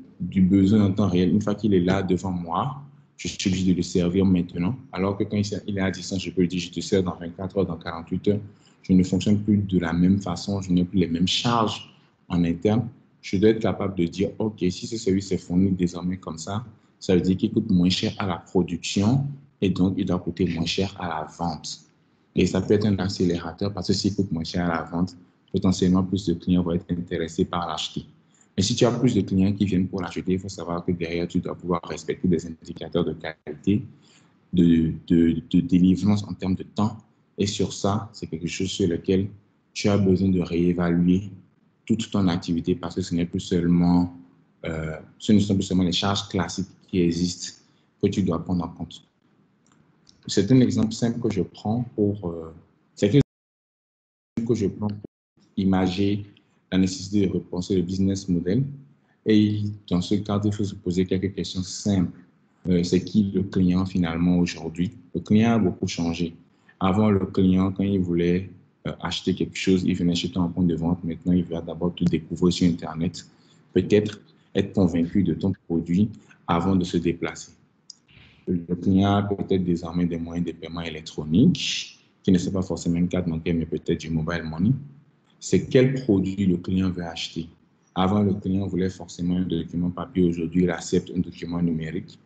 besoin en temps réel. Une fois qu'il est là devant moi, je suis obligé de le servir maintenant. Alors que quand il est à distance, je peux lui dire, je te sers dans 24 heures, dans 48 heures. Je ne fonctionne plus de la même façon, je n'ai plus les mêmes charges en interne. Je dois être capable de dire, OK, si ce service est fourni désormais comme ça veut dire qu'il coûte moins cher à la production et donc il doit coûter moins cher à la vente. Et ça peut être un accélérateur parce que s'il coûte moins cher à la vente, potentiellement plus de clients vont être intéressés par l'acheter. Mais si tu as plus de clients qui viennent pour l'acheter, il faut savoir que derrière, tu dois pouvoir respecter des indicateurs de qualité, de délivrance en termes de temps. Et sur ça, c'est quelque chose sur lequel tu as besoin de réévaluer toute ton activité parce que ce ne sont plus seulement les charges classiques qui existent que tu dois prendre en compte. C'est un exemple simple que je prends pour imager la nécessité de repenser le business model. Et dans ce cadre, il faut se poser quelques questions simples. C'est qui le client finalement aujourd'hui? Le client a beaucoup changé. Avant, le client, quand il voulait acheter quelque chose, il venait chez toi en point de vente. Maintenant, il va d'abord tout découvrir sur Internet. Peut-être être convaincu de ton produit avant de se déplacer. Le client a peut-être désormais des moyens de paiement électronique, qui ne sont pas forcément une carte bancaire, mais peut-être du mobile money. C'est quel produit le client veut acheter. Avant, le client voulait forcément un document papier. Aujourd'hui, il accepte un document numérique.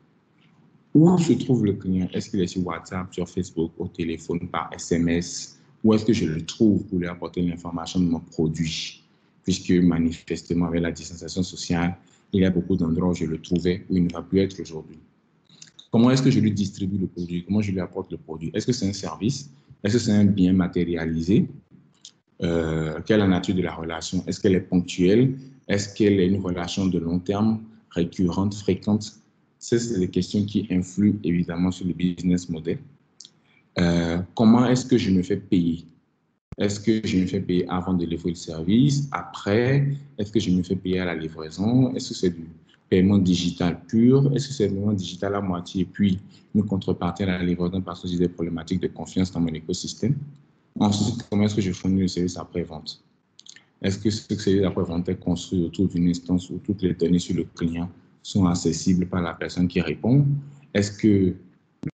Où se trouve le client? Est-ce qu'il est sur WhatsApp, sur Facebook, au téléphone, par SMS? Où est-ce que je le trouve pour lui apporter l'information de mon produit? Puisque manifestement, avec la distanciation sociale, il y a beaucoup d'endroits où je le trouvais, où il ne va plus être aujourd'hui. Comment est-ce que je lui distribue le produit? Comment je lui apporte le produit? Est-ce que c'est un service? Est-ce que c'est un bien matérialisé? Quelle est la nature de la relation? Est-ce qu'elle est ponctuelle? Est-ce qu'elle est une relation de long terme, récurrente, fréquente? C'est des questions qui influent évidemment sur le business model. Comment est-ce que je me fais payer? Est-ce que je me fais payer avant de livrer le service? Après? Est-ce que je me fais payer à la livraison? Est-ce que c'est du paiement digital pur? Est-ce que c'est vraiment digital à moitié? Puis, une contrepartie à la livraison parce que j'ai des problématiques de confiance dans mon écosystème. Ensuite, comment est-ce que je fournis le service après-vente? Est-ce que ce service après-vente est construit autour d'une instance où toutes les données sur le client sont accessibles par la personne qui répond? Est-ce que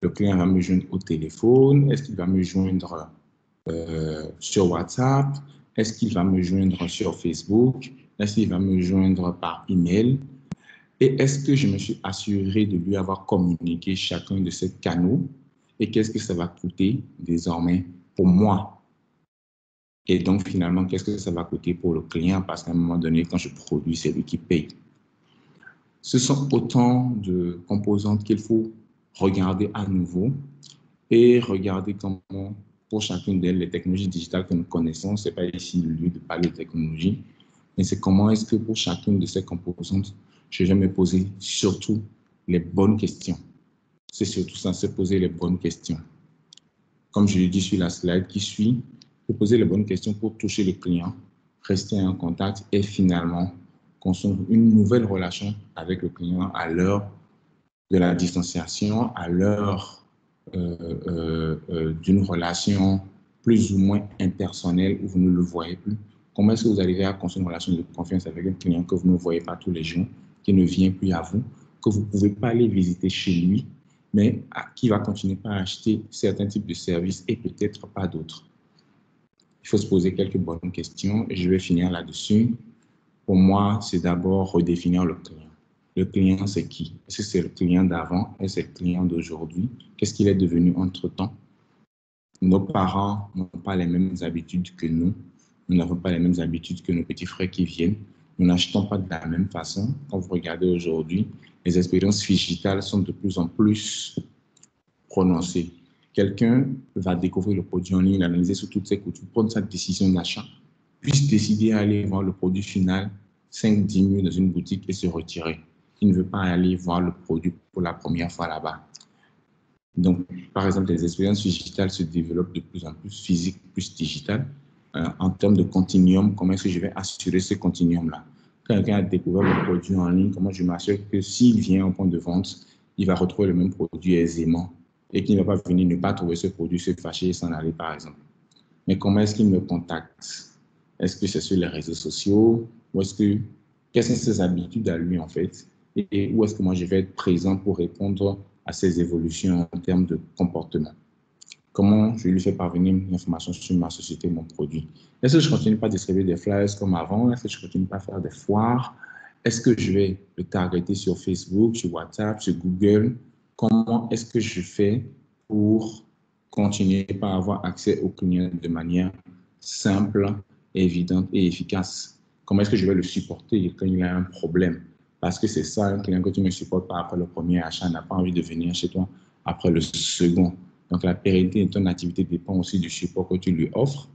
le client va me joindre au téléphone? Est-ce qu'il va me joindre sur WhatsApp? Est-ce qu'il va me joindre sur Facebook? Est-ce qu'il va me joindre par email? Et est-ce que je me suis assuré de lui avoir communiqué chacun de ces canaux? Et qu'est-ce que ça va coûter désormais pour moi? Et donc, finalement, qu'est-ce que ça va coûter pour le client? Parce qu'à un moment donné, quand je produis, c'est lui qui paye. Ce sont autant de composantes qu'il faut regarder à nouveau et regarder comment, pour chacune d'elles, les technologies digitales que nous connaissons, ce n'est pas ici le lieu de parler de technologie, mais c'est comment est-ce que pour chacune de ces composantes, je vais me poser surtout les bonnes questions. C'est surtout ça, se poser les bonnes questions. Comme je l'ai dit sur la slide qui suit, se poser les bonnes questions pour toucher le client, rester en contact et finalement construire une nouvelle relation avec le client à l'heure de la distanciation, à l'heure d'une relation plus ou moins impersonnelle où vous ne le voyez plus. Comment est-ce que vous arrivez à construire une relation de confiance avec un client que vous ne voyez pas tous les jours, qui ne vient plus à vous, que vous ne pouvez pas aller visiter chez lui, mais qui va continuer par acheter certains types de services et peut-être pas d'autres? Il faut se poser quelques bonnes questions et je vais finir là-dessus. Pour moi, c'est d'abord redéfinir le client. Le client, c'est qui? Est-ce que c'est le client d'avant? Est-ce que c'est le client d'aujourd'hui? Qu'est-ce qu'il est devenu entre-temps? Nos parents n'ont pas les mêmes habitudes que nous. Nous n'avons pas les mêmes habitudes que nos petits frères qui viennent. Nous n'achetons pas de la même façon. Quand vous regardez aujourd'hui, les expériences digitales sont de plus en plus prononcées. Quelqu'un va découvrir le produit en ligne, l'analyser sous toutes ses coutures, prendre sa décision d'achat, puis décider d'aller voir le produit final 5-10 minutes dans une boutique et se retirer. Il ne veut pas aller voir le produit pour la première fois là-bas. Donc, par exemple, les expériences digitales se développent de plus en plus physiques, plus digitales. En termes de continuum, comment est-ce que je vais assurer ce continuum-là? Quand quelqu'un a découvert le produit en ligne, comment je m'assure que s'il vient au point de vente, il va retrouver le même produit aisément et qu'il ne va pas venir ne pas trouver ce produit, se fâcher et s'en aller, par exemple. Mais comment est-ce qu'il me contacte? Est-ce que c'est sur les réseaux sociaux? Ou est-ce que, quelles sont ses habitudes à lui, en fait? Et où est-ce que moi, je vais être présent pour répondre à ces évolutions en termes de comportement? Comment je lui fais parvenir l'information sur ma société, mon produit? Est-ce que je continue pas à distribuer des flyers comme avant? Est-ce que je continue pas à faire des foires? Est-ce que je vais le targeter sur Facebook, sur WhatsApp, sur Google? Comment est-ce que je fais pour continuer par avoir accès aux clients de manière simple, évidente et efficace? Comment est-ce que je vais le supporter quand il a un problème? Parce que c'est ça, un client que tu ne supportes pas après le premier achat n'a pas envie de venir chez toi après le second. Donc, la pérennité de ton activité dépend aussi du support que tu lui offres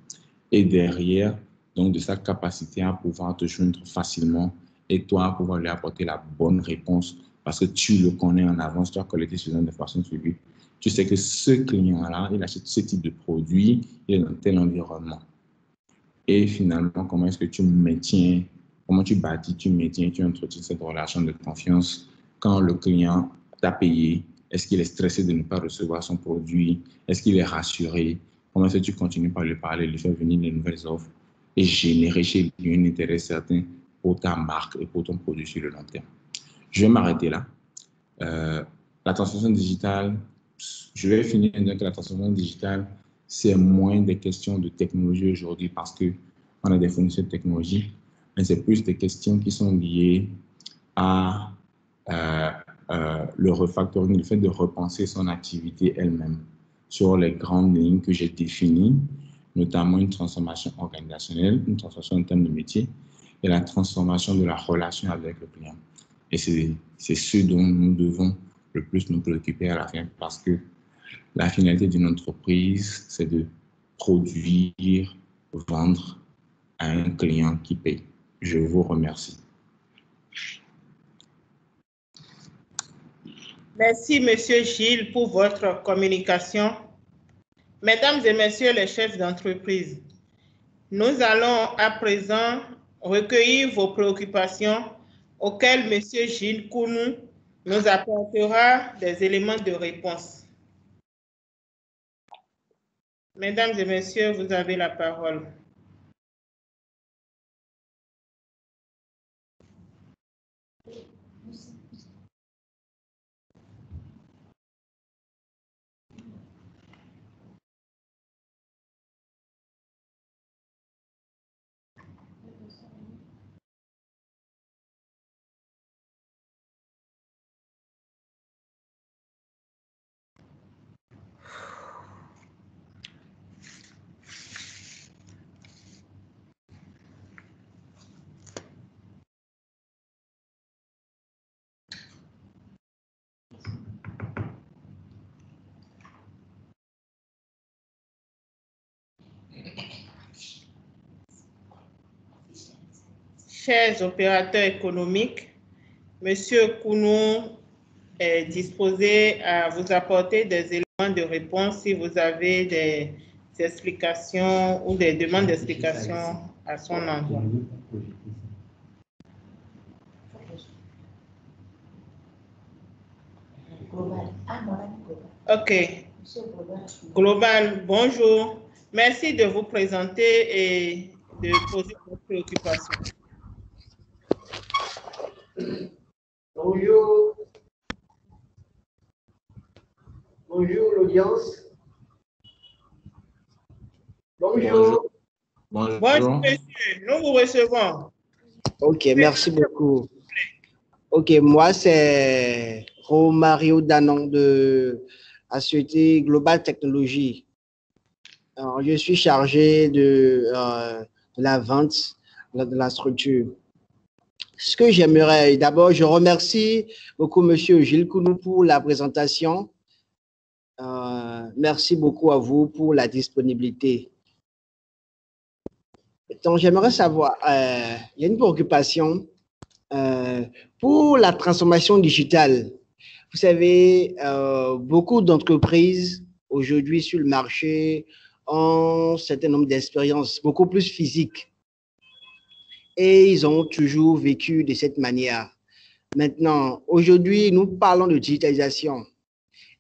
et derrière, donc de sa capacité à pouvoir te joindre facilement et toi à pouvoir lui apporter la bonne réponse parce que tu le connais en avance, tu as collecté suffisamment d'informations sur lui. Tu sais que ce client-là, il achète ce type de produit, il est dans tel environnement. Et finalement, comment est-ce que tu maintiens, comment tu bâtis, tu maintiens, tu entretiens cette relation de confiance quand le client t'a payé? Est-ce qu'il est stressé de ne pas recevoir son produit? Est-ce qu'il est rassuré? Comment est-ce que tu continues par lui parler, lui faire venir de nouvelles offres et générer chez lui un intérêt certain pour ta marque et pour ton produit sur le long terme? Je vais m'arrêter là. La transformation digitale, je vais finir avec la transformation digitale, c'est moins des questions de technologie aujourd'hui parce qu'on a des fournisseurs de technologie, mais c'est plus des questions qui sont liées à le refactoring, le fait de repenser son activité elle-même sur les grandes lignes que j'ai définies, notamment une transformation organisationnelle, une transformation en termes de métier et la transformation de la relation avec le client. Et c'est ce dont nous devons le plus nous préoccuper à la fin parce que la finalité d'une entreprise, c'est de produire, vendre à un client qui paye. Je vous remercie. Merci, Monsieur Gilles, pour votre communication. Mesdames et Messieurs les chefs d'entreprise, nous allons à présent recueillir vos préoccupations auxquelles Monsieur Gilles Kounou nous apportera des éléments de réponse. Mesdames et Messieurs, vous avez la parole. chers opérateurs économiques, Monsieur Kounou est disposé à vous apporter des éléments de réponse si vous avez des explications ou des demandes d'explications à son endroit. OK. Global, bonjour. Merci de vous présenter et de poser vos préoccupations. Bonjour. Bonjour l'audience. Bonjour. Bonjour. Bonjour, monsieur. Nous vous recevons. OK, merci beaucoup. OK, moi, c'est Romario Danon de la société Global Technology. Alors, je suis chargé de la vente de la structure. Ce que j'aimerais, d'abord, je remercie beaucoup Monsieur Gilles Kounou pour la présentation. Merci beaucoup à vous pour la disponibilité. Donc, j'aimerais savoir, il y a une préoccupation pour la transformation digitale. Vous savez, beaucoup d'entreprises aujourd'hui sur le marché ont un certain nombre d'expériences beaucoup plus physiques et ils ont toujours vécu de cette manière. Maintenant, aujourd'hui, nous parlons de digitalisation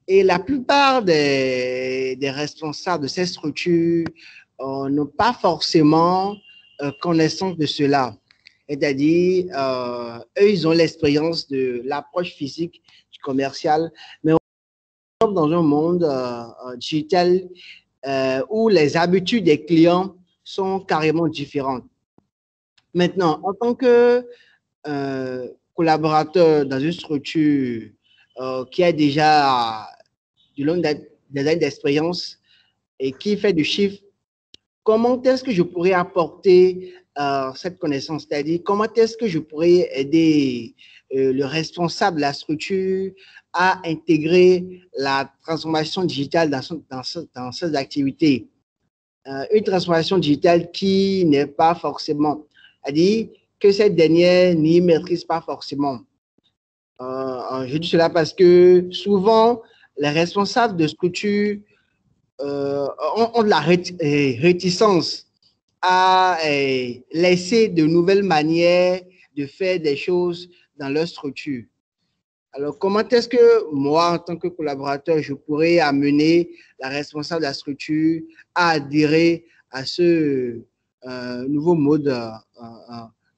et la plupart des responsables de ces structures n'ont pas forcément connaissance de cela. C'est-à-dire, eux, ils ont l'expérience de l'approche physique du commercial, mais on est dans un monde digital où les habitudes des clients sont carrément différentes. Maintenant, en tant que collaborateur dans une structure qui a déjà des années d'expérience et qui fait du chiffre, comment est-ce que je pourrais apporter cette connaissance? C'est-à-dire, comment est-ce que je pourrais aider le responsable de la structure à intégrer la transformation digitale dans ses activités? Une transformation digitale qui n'est pas forcément, c'est-à-dire que cette dernière n'y maîtrise pas forcément. Je dis cela parce que souvent, les responsables de structure ont de la réticence à laisser de nouvelles manières de faire des choses dans leur structure. Alors, comment est-ce que moi, en tant que collaborateur, je pourrais amener la responsable de la structure à adhérer à ce nouveau mode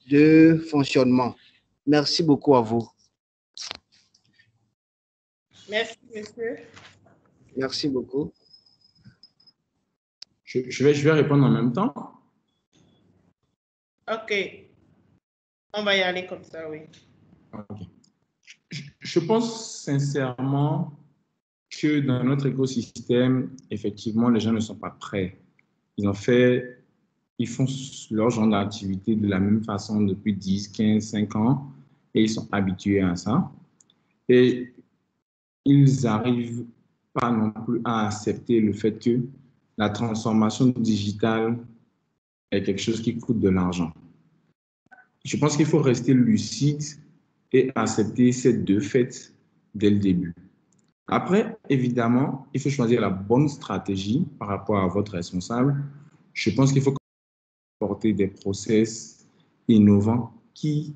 de fonctionnement? Merci beaucoup à vous. Merci, monsieur. Merci beaucoup. Je vais répondre en même temps. OK. On va y aller comme ça, oui. Okay. Je pense sincèrement que dans notre écosystème, effectivement, les gens ne sont pas prêts. Ils font leur genre d'activité de la même façon depuis 10, 15, 5 ans et ils sont habitués à ça. Et ils n'arrivent pas non plus à accepter le fait que la transformation digitale est quelque chose qui coûte de l'argent. Je pense qu'il faut rester lucide et accepter ces deux faits dès le début. Après, évidemment, il faut choisir la bonne stratégie par rapport à votre responsable. Je pense qu'il faut apporter des process innovants qui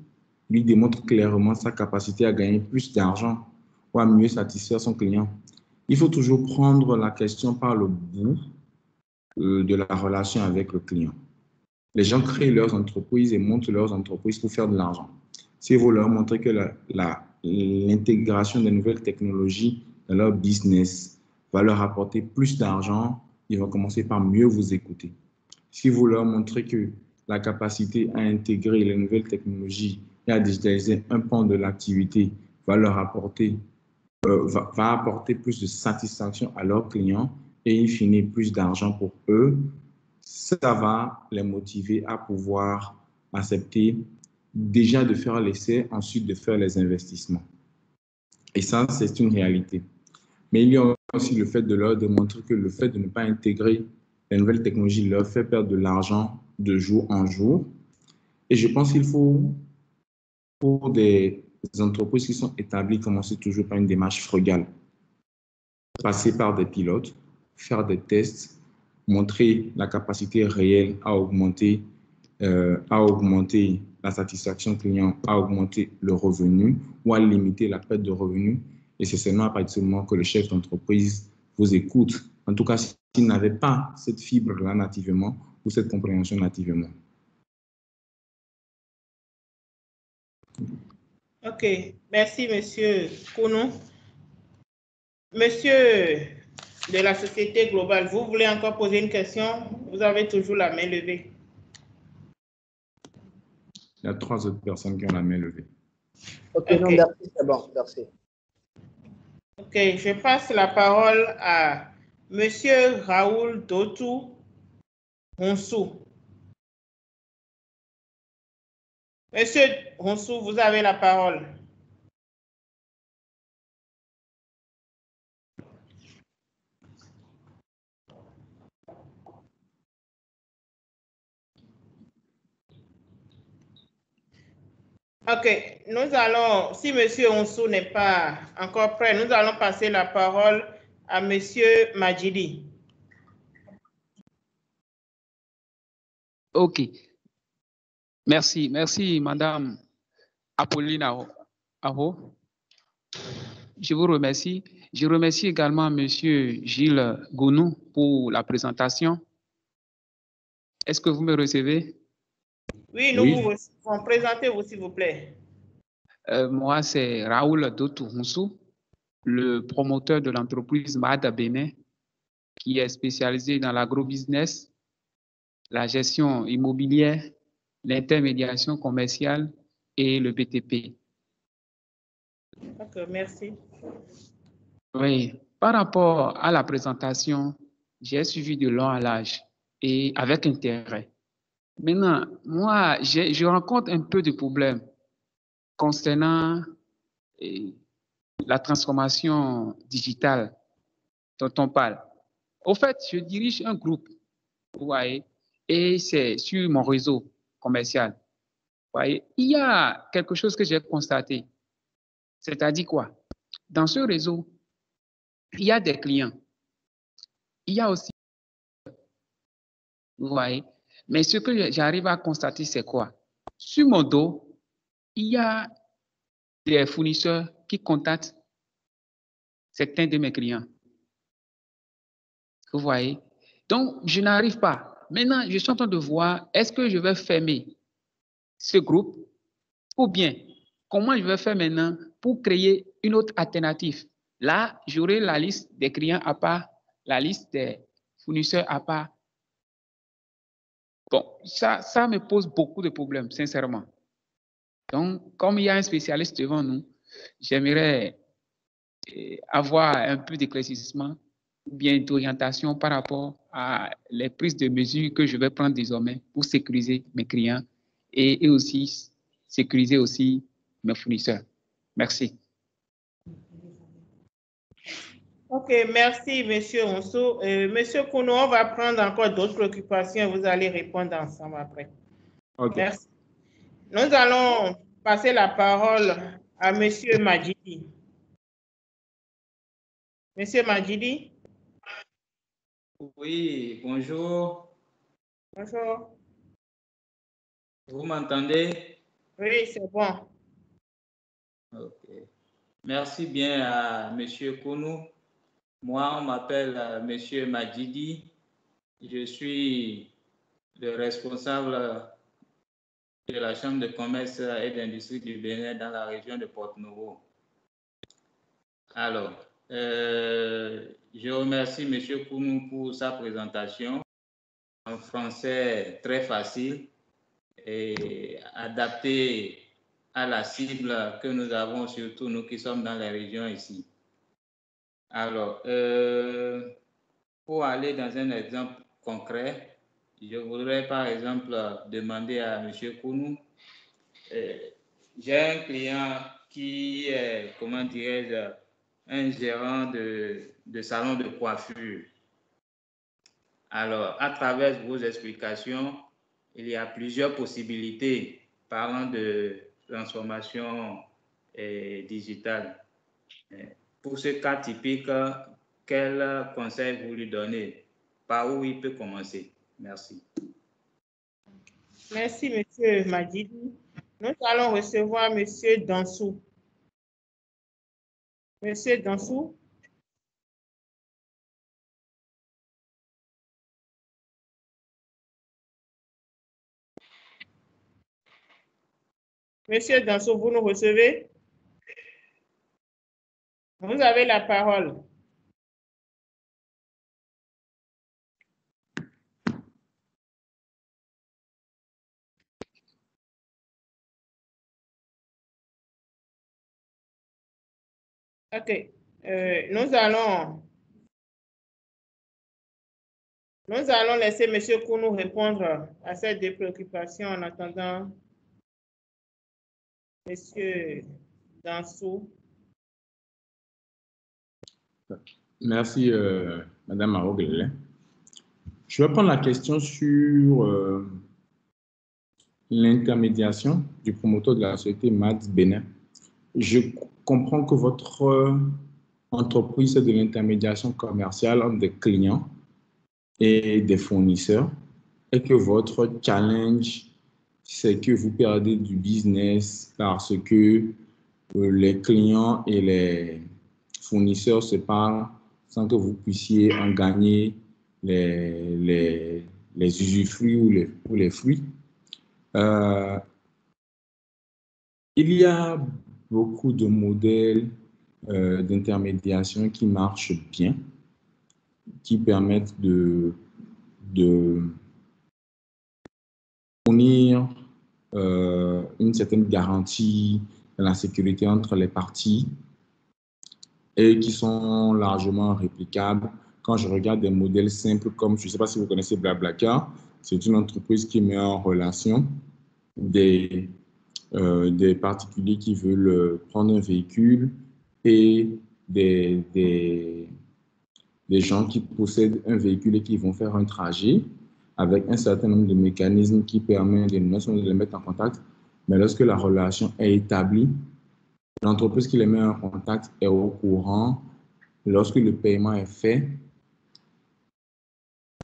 lui démontrent clairement sa capacité à gagner plus d'argent ou à mieux satisfaire son client. Il faut toujours prendre la question par le bout de la relation avec le client. Les gens créent leurs entreprises et montent leurs entreprises pour faire de l'argent. Si vous leur montrez que l'intégration des nouvelles technologies dans leur business va leur apporter plus d'argent, ils vont commencer par mieux vous écouter. Si vous leur montrez que la capacité à intégrer les nouvelles technologies et à digitaliser un pan de l'activité va leur apporter, va apporter plus de satisfaction à leurs clients et in fine plus d'argent pour eux, ça va les motiver à pouvoir accepter déjà de faire l'essai, ensuite de faire les investissements. Et ça, c'est une réalité. Mais il y a aussi le fait de leur démontrer que le fait de ne pas intégrer les nouvelles technologies leur fait perdre de l'argent de jour en jour. Et je pense qu'il faut, pour des entreprises qui sont établies, commencer toujours par une démarche frugale. Passer par des pilotes, faire des tests, montrer la capacité réelle à augmenter la satisfaction client, à augmenter le revenu ou à limiter la perte de revenus. Et c'est seulement à partir du moment que le chef d'entreprise vous écoute. En tout cas, s'il n'avait pas cette fibre-là nativement ou cette compréhension nativement. OK. Merci, Monsieur Kounou. Monsieur de la société globale, vous voulez encore poser une question? Vous avez toujours la main levée. Il y a 3 autres personnes qui ont la main levée. OK, non, merci, c'est bon, merci. OK, je passe la parole à Monsieur Raoul Dotou Honsou. Monsieur Honsou, vous avez la parole. OK, nous allons, si Monsieur Honsou n'est pas encore prêt, nous allons passer la parole à Monsieur Majidi. OK. Merci, Madame Apolline Aho. Je vous remercie. Je remercie également Monsieur Gilles Gounou pour la présentation. Est-ce que vous me recevez? Oui, nous vous recevons. Présentez-vous, s'il vous plaît. Moi, c'est Raoul Dotou Honsou, le promoteur de l'entreprise Mada Bénin, qui est spécialisée dans l'agrobusiness, la gestion immobilière, l'intermédiation commerciale et le BTP. D'accord, merci. Oui, par rapport à la présentation, j'ai suivi de long à large et avec intérêt. Maintenant, moi, je rencontre un peu de problèmes concernant la transformation digitale dont on parle. Au fait, je dirige un groupe, vous voyez, et c'est sur mon réseau commercial. Vous voyez, il y a quelque chose que j'ai constaté. C'est-à-dire quoi? Dans ce réseau, il y a des clients. Il y a aussi, vous voyez, mais ce que j'arrive à constater, c'est quoi? Sur mon dos, il y a des fournisseurs qui contactent certains de mes clients. Vous voyez? Donc, je n'arrive pas. Maintenant, je suis en train de voir, est-ce que je vais fermer ce groupe ou bien comment je vais faire maintenant pour créer une autre alternative? Là, j'aurai la liste des clients à part, la liste des fournisseurs à part. Bon, ça me pose beaucoup de problèmes, sincèrement. Donc, comme il y a un spécialiste devant nous, j'aimerais avoir un peu d'éclaircissement ou bien d'orientation par rapport à les prises de mesures que je vais prendre désormais pour sécuriser mes clients et aussi sécuriser aussi mes fournisseurs. Merci. OK, merci, Monsieur Honsou. Monsieur Kounou, on va prendre encore d'autres préoccupations. Vous allez répondre ensemble après. Okay. Merci. Nous allons passer la parole à Monsieur Majidi. Monsieur Majidi. Oui, bonjour. Bonjour. Vous m'entendez? Oui, c'est bon. Ok. Merci bien à Monsieur Kounou. Moi, on m'appelle Monsieur Majidi. Je suis le responsable de la Chambre de commerce et d'industrie du Bénin dans la région de Porto-Novo. Alors, je remercie Monsieur Kounou pour sa présentation en français très facile et adapté à la cible que nous avons, surtout nous qui sommes dans les régions ici. Alors, pour aller dans un exemple concret, je voudrais par exemple demander à M. Kounou, j'ai un client qui est, comment dirais-je, un gérant de salon de coiffure. Alors, à travers vos explications, il y a plusieurs possibilités parlant de transformation digitale. Pour ce cas typique, quel conseil vous lui donnez? Par où il peut commencer? Merci. Merci, M. Madjidi. Nous allons recevoir M. Dansou. M. Dansou. Monsieur Dansou, vous nous recevez? Vous avez la parole. OK. Nous allons laisser M. Kounou répondre à cette deux préoccupations en attendant M. Dansou. Merci, Madame Maroglele. Je vais prendre la question sur l'intermédiation du promoteur de la société Mads Bénin. Je comprends que votre entreprise est de l'intermédiation commerciale entre des clients et des fournisseurs et que votre challenge, c'est que vous perdez du business parce que les clients et les fournisseurs se parlent sans que vous puissiez en gagner les usufruits ou les fruits. Il y a beaucoup de modèles d'intermédiation qui marchent bien, qui permettent de fournir une certaine garantie de la sécurité entre les parties et qui sont largement réplicables. Quand je regarde des modèles simples comme, je ne sais pas si vous connaissez BlaBlaCar, c'est une entreprise qui met en relation des particuliers qui veulent prendre un véhicule et des gens qui possèdent un véhicule et qui vont faire un trajet avec un certain nombre de mécanismes qui permettent non seulement de les mettre en contact, mais lorsque la relation est établie, l'entreprise qui les met en contact est au courant. Lorsque le paiement est fait,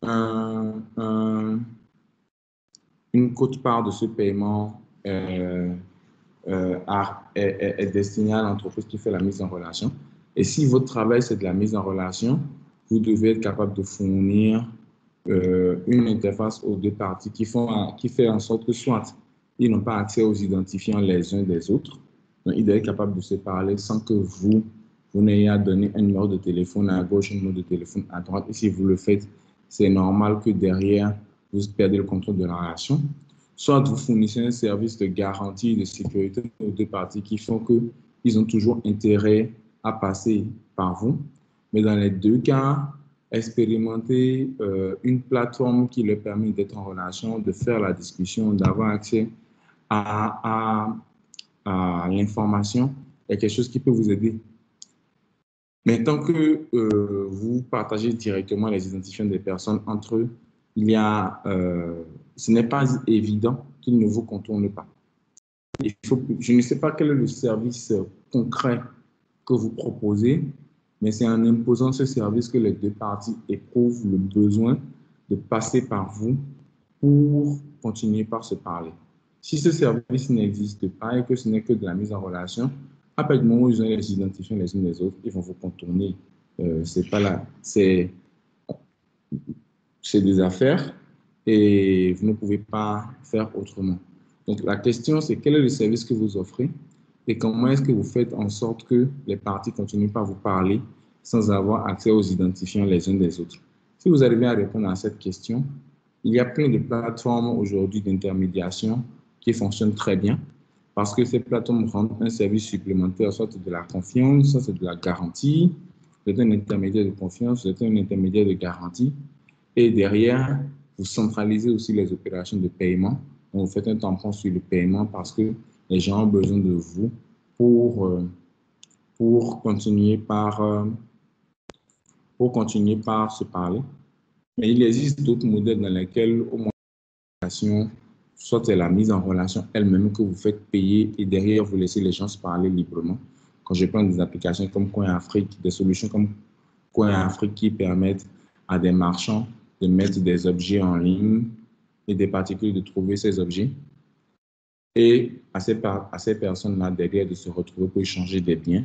une quote-part de ce paiement est destinée à l'entreprise qui fait la mise en relation. Et si votre travail, c'est de la mise en relation, vous devez être capable de fournir une interface aux deux parties qui fait en sorte que soit ils n'ont pas accès aux identifiants les uns des autres, donc ils doivent être capables de se parler sans que vous n'ayez à donner un numéro de téléphone à gauche, un numéro de téléphone à droite. Et si vous le faites, c'est normal que derrière, vous perdez le contrôle de la relation. Soit vous fournissez un service de garantie et de sécurité aux deux parties qui font qu'ils ont toujours intérêt à passer par vous. Mais dans les deux cas, expérimenter une plateforme qui leur permet d'être en relation, de faire la discussion, d'avoir accès à l'information est quelque chose qui peut vous aider. Mais tant que vous partagez directement les identifiants des personnes entre eux, ce n'est pas évident qu'ils ne vous contournent pas. Je ne sais pas quel est le service concret que vous proposez, mais c'est en imposant ce service que les deux parties éprouvent le besoin de passer par vous pour continuer par se parler. Si ce service n'existe pas et que ce n'est que de la mise en relation, à partir du moment où ils ont les identifiants les uns des autres, ils vont vous contourner. C'est pas là. C'est des affaires et vous ne pouvez pas faire autrement. Donc, la question, c'est quel est le service que vous offrez et comment est-ce que vous faites en sorte que les parties continuent par vous parler sans avoir accès aux identifiants les uns des autres. Si vous arrivez à répondre à cette question, il y a plein de plateformes aujourd'hui d'intermédiation qui fonctionnent très bien parce que ces plateformes rendent un service supplémentaire, soit de la confiance, soit de la garantie. Vous êtes un intermédiaire de confiance, vous êtes un intermédiaire de garantie. Et derrière, vous centralisez aussi les opérations de paiement. Donc, vous faites un tampon sur le paiement parce que les gens ont besoin de vous pour continuer par se parler. Mais il existe d'autres modèles dans lesquels, au moins, l'application, soit c'est la mise en relation elle-même que vous faites payer et derrière, vous laissez les gens se parler librement. Quand je prends des applications comme Coin Afrique, des solutions comme Coin Afrique qui permettent à des marchands de mettre des objets en ligne et des particuliers de trouver ces objets. Et à ces personnes-là, derrière, de se retrouver pour échanger des biens.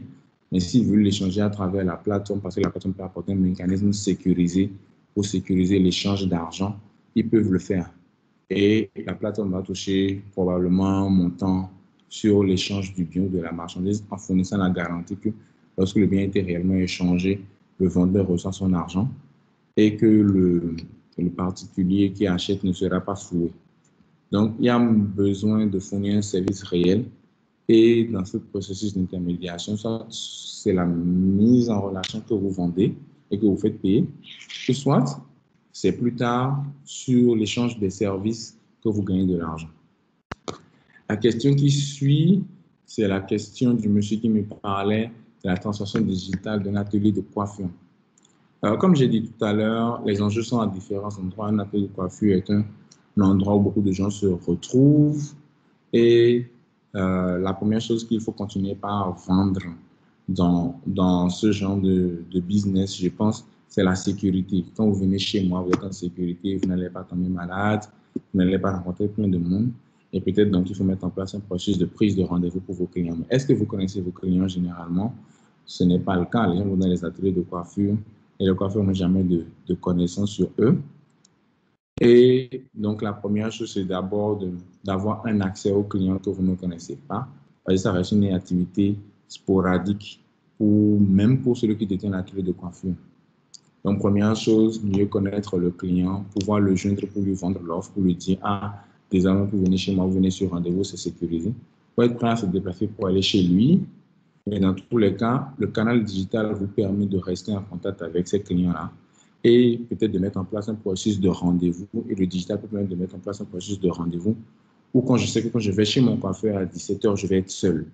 Mais s'ils veulent l'échanger à travers la plateforme, parce que la plateforme peut apporter un mécanisme sécurisé pour sécuriser l'échange d'argent, ils peuvent le faire. Et la plateforme va toucher probablement un montant sur l'échange du bien ou de la marchandise en fournissant la garantie que lorsque le bien a été réellement échangé, le vendeur reçoit son argent et que le particulier qui achète ne sera pas floué. Donc, il y a besoin de fournir un service réel et dans ce processus d'intermédiation, c'est la mise en relation que vous vendez et que vous faites payer, que soit c'est plus tard sur l'échange des services que vous gagnez de l'argent. La question qui suit, c'est la question du monsieur qui me parlait de la transformation digitale d'un atelier de coiffure. Alors, comme j'ai dit tout à l'heure, les enjeux sont à différents endroits. Un atelier de coiffure est un endroit où beaucoup de gens se retrouvent. Et la première chose qu'il faut continuer par vendre dans ce genre de business, je pense, c'est la sécurité. Quand vous venez chez moi, vous êtes en sécurité, vous n'allez pas tomber malade, vous n'allez pas rencontrer plein de monde. Et peut-être donc il faut mettre en place un processus de prise de rendez-vous pour vos clients. Mais est-ce que vous connaissez vos clients généralement? Ce n'est pas le cas. Les gens vont dans les ateliers de coiffure et les coiffeurs n'ont jamais de connaissances sur eux. Et donc, la première chose, c'est d'abord d'avoir un accès aux clients que vous ne connaissez pas. Parce que ça reste une activité sporadique, même pour celui qui détient l'atelier de coiffure. Donc, première chose, mieux connaître le client, pouvoir le joindre pour lui vendre l'offre, pour lui dire, ah, désormais, vous venez chez moi, vous venez sur rendez-vous, c'est sécurisé. Pour être prêt à se déplacer pour aller chez lui. Mais dans tous les cas, le canal digital vous permet de rester en contact avec ces clients-là et peut-être de mettre en place un processus de rendez-vous. Et le digital peut permettre de mettre en place un processus de rendez-vous où quand je sais que quand je vais chez mon coiffeur à 17h, je vais être seul.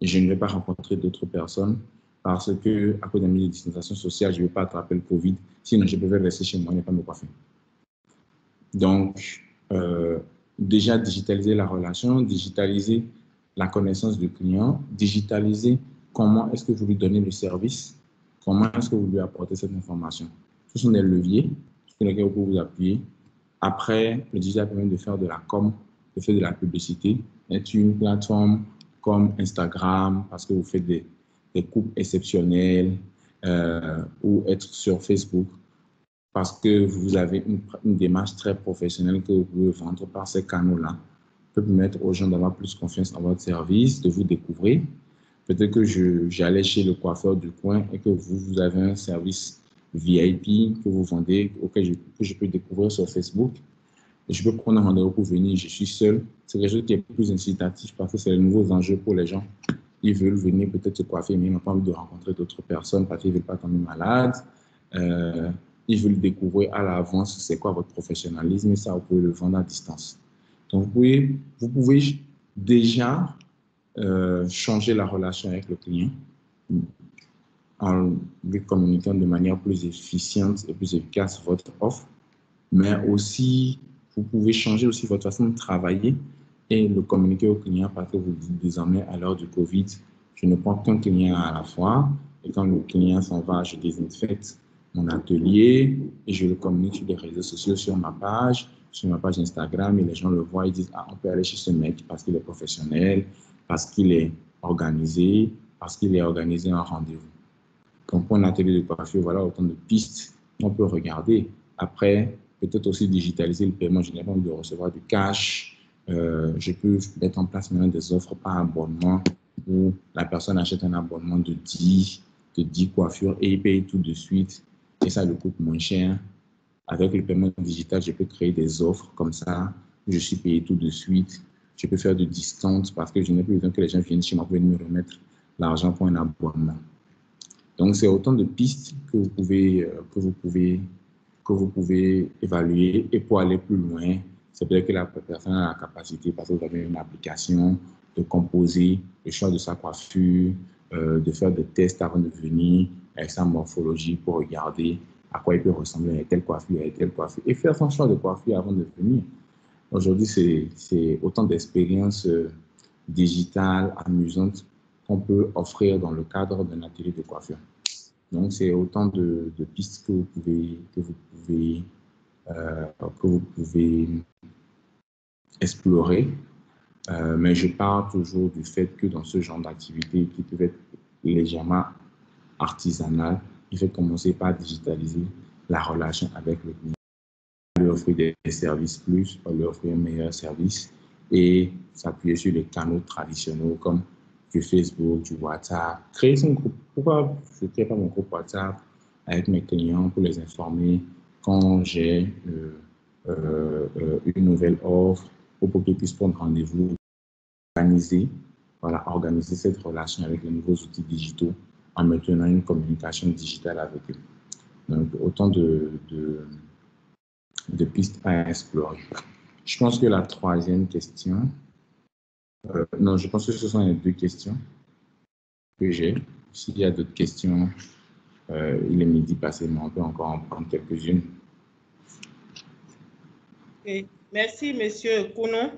Et je ne vais pas rencontrer d'autres personnes parce que à cause de la distanciation sociale, je ne vais pas attraper le Covid. Sinon, je peux rester chez moi et ne pas me coiffer. Donc, déjà digitaliser la relation, digitaliser la connaissance du client, digitaliser comment est-ce que vous lui donnez le service, comment est-ce que vous lui apportez cette information. Ce sont des leviers sur lesquels vous pouvez vous appuyer. Après, le digital permet de faire de la com, de faire de la publicité, être une plateforme comme Instagram, parce que vous faites des coupes exceptionnelles, ou être sur Facebook, parce que vous avez une démarche très professionnelle que vous pouvez vendre par ces canaux-là. Peut permettre aux gens d'avoir plus confiance en votre service, de vous découvrir. Peut-être que j'allais chez le coiffeur du coin et que vous avez un service VIP que vous vendez, que je peux découvrir sur Facebook. Et je peux prendre un rendez-vous pour venir, je suis seul. C'est quelque chose qui est plus incitatif parce que c'est les nouveaux enjeux pour les gens. Ils veulent venir peut-être se coiffer, mais ils n'ont pas envie de rencontrer d'autres personnes parce qu'ils ne veulent pas tomber malades. Ils veulent découvrir à l'avance c'est quoi votre professionnalisme et ça, vous pouvez le vendre à distance. Donc, vous pouvez déjà changer la relation avec le client en lui communiquant de manière plus efficiente et plus efficace votre offre, mais aussi, vous pouvez changer aussi votre façon de travailler et le communiquer au client parce que vous dites désormais à l'heure du Covid, je ne prends qu'un client à la fois et quand le client s'en va, je désinfecte mon atelier et je le communique sur les réseaux sociaux, sur ma page Instagram et les gens le voient et disent ah, on peut aller chez ce mec parce qu'il est professionnel, parce qu'il est organisé, parce qu'il est organisé en rendez-vous. Donc pour un atelier de coiffure, voilà autant de pistes qu'on peut regarder. Après, peut-être aussi digitaliser le paiement. Je n'ai pas envie de recevoir du cash. Je peux mettre en place maintenant des offres par abonnement où la personne achète un abonnement de 10 coiffures et il paye tout de suite et ça lui coûte moins cher. Avec le paiement digital, je peux créer des offres comme ça. Je suis payé tout de suite. Je peux faire du discount parce que je n'ai plus besoin que les gens viennent chez moi pour me remettre l'argent pour un abonnement. Donc, c'est autant de pistes que vous pouvez évaluer. Et pour aller plus loin, c'est peut-être que la personne a la capacité, parce que vous avez une application, de composer le choix de sa coiffure, de faire des tests avant de venir avec sa morphologie pour regarder à quoi il peut ressembler à telle coiffure, et faire son choix de coiffure avant de venir. Aujourd'hui, c'est autant d'expériences digitales, amusantes qu'on peut offrir dans le cadre d'un atelier de coiffure. Donc, c'est autant de pistes que vous pouvez explorer. Mais je pars toujours du fait que dans ce genre d'activité qui peut être légèrement artisanale, il faut commencer par digitaliser la relation avec le client, lui offrir des services plus, lui offrir un meilleur service et s'appuyer sur les canaux traditionnels comme du Facebook, du WhatsApp. Créer son groupe. Pourquoi je ne crée pas mon groupe WhatsApp avec mes clients pour les informer quand j'ai une nouvelle offre ou pour qu'ils puissent prendre rendez-vous, organiser cette relation avec les nouveaux outils digitaux en maintenant une communication digitale avec eux. Donc, autant de pistes à explorer. Je pense que la troisième question, non, je pense que ce sont les deux questions que j'ai. S'il y a d'autres questions, il est midi passé, mais on peut encore en prendre quelques-unes. Okay. Merci, Monsieur Kounou.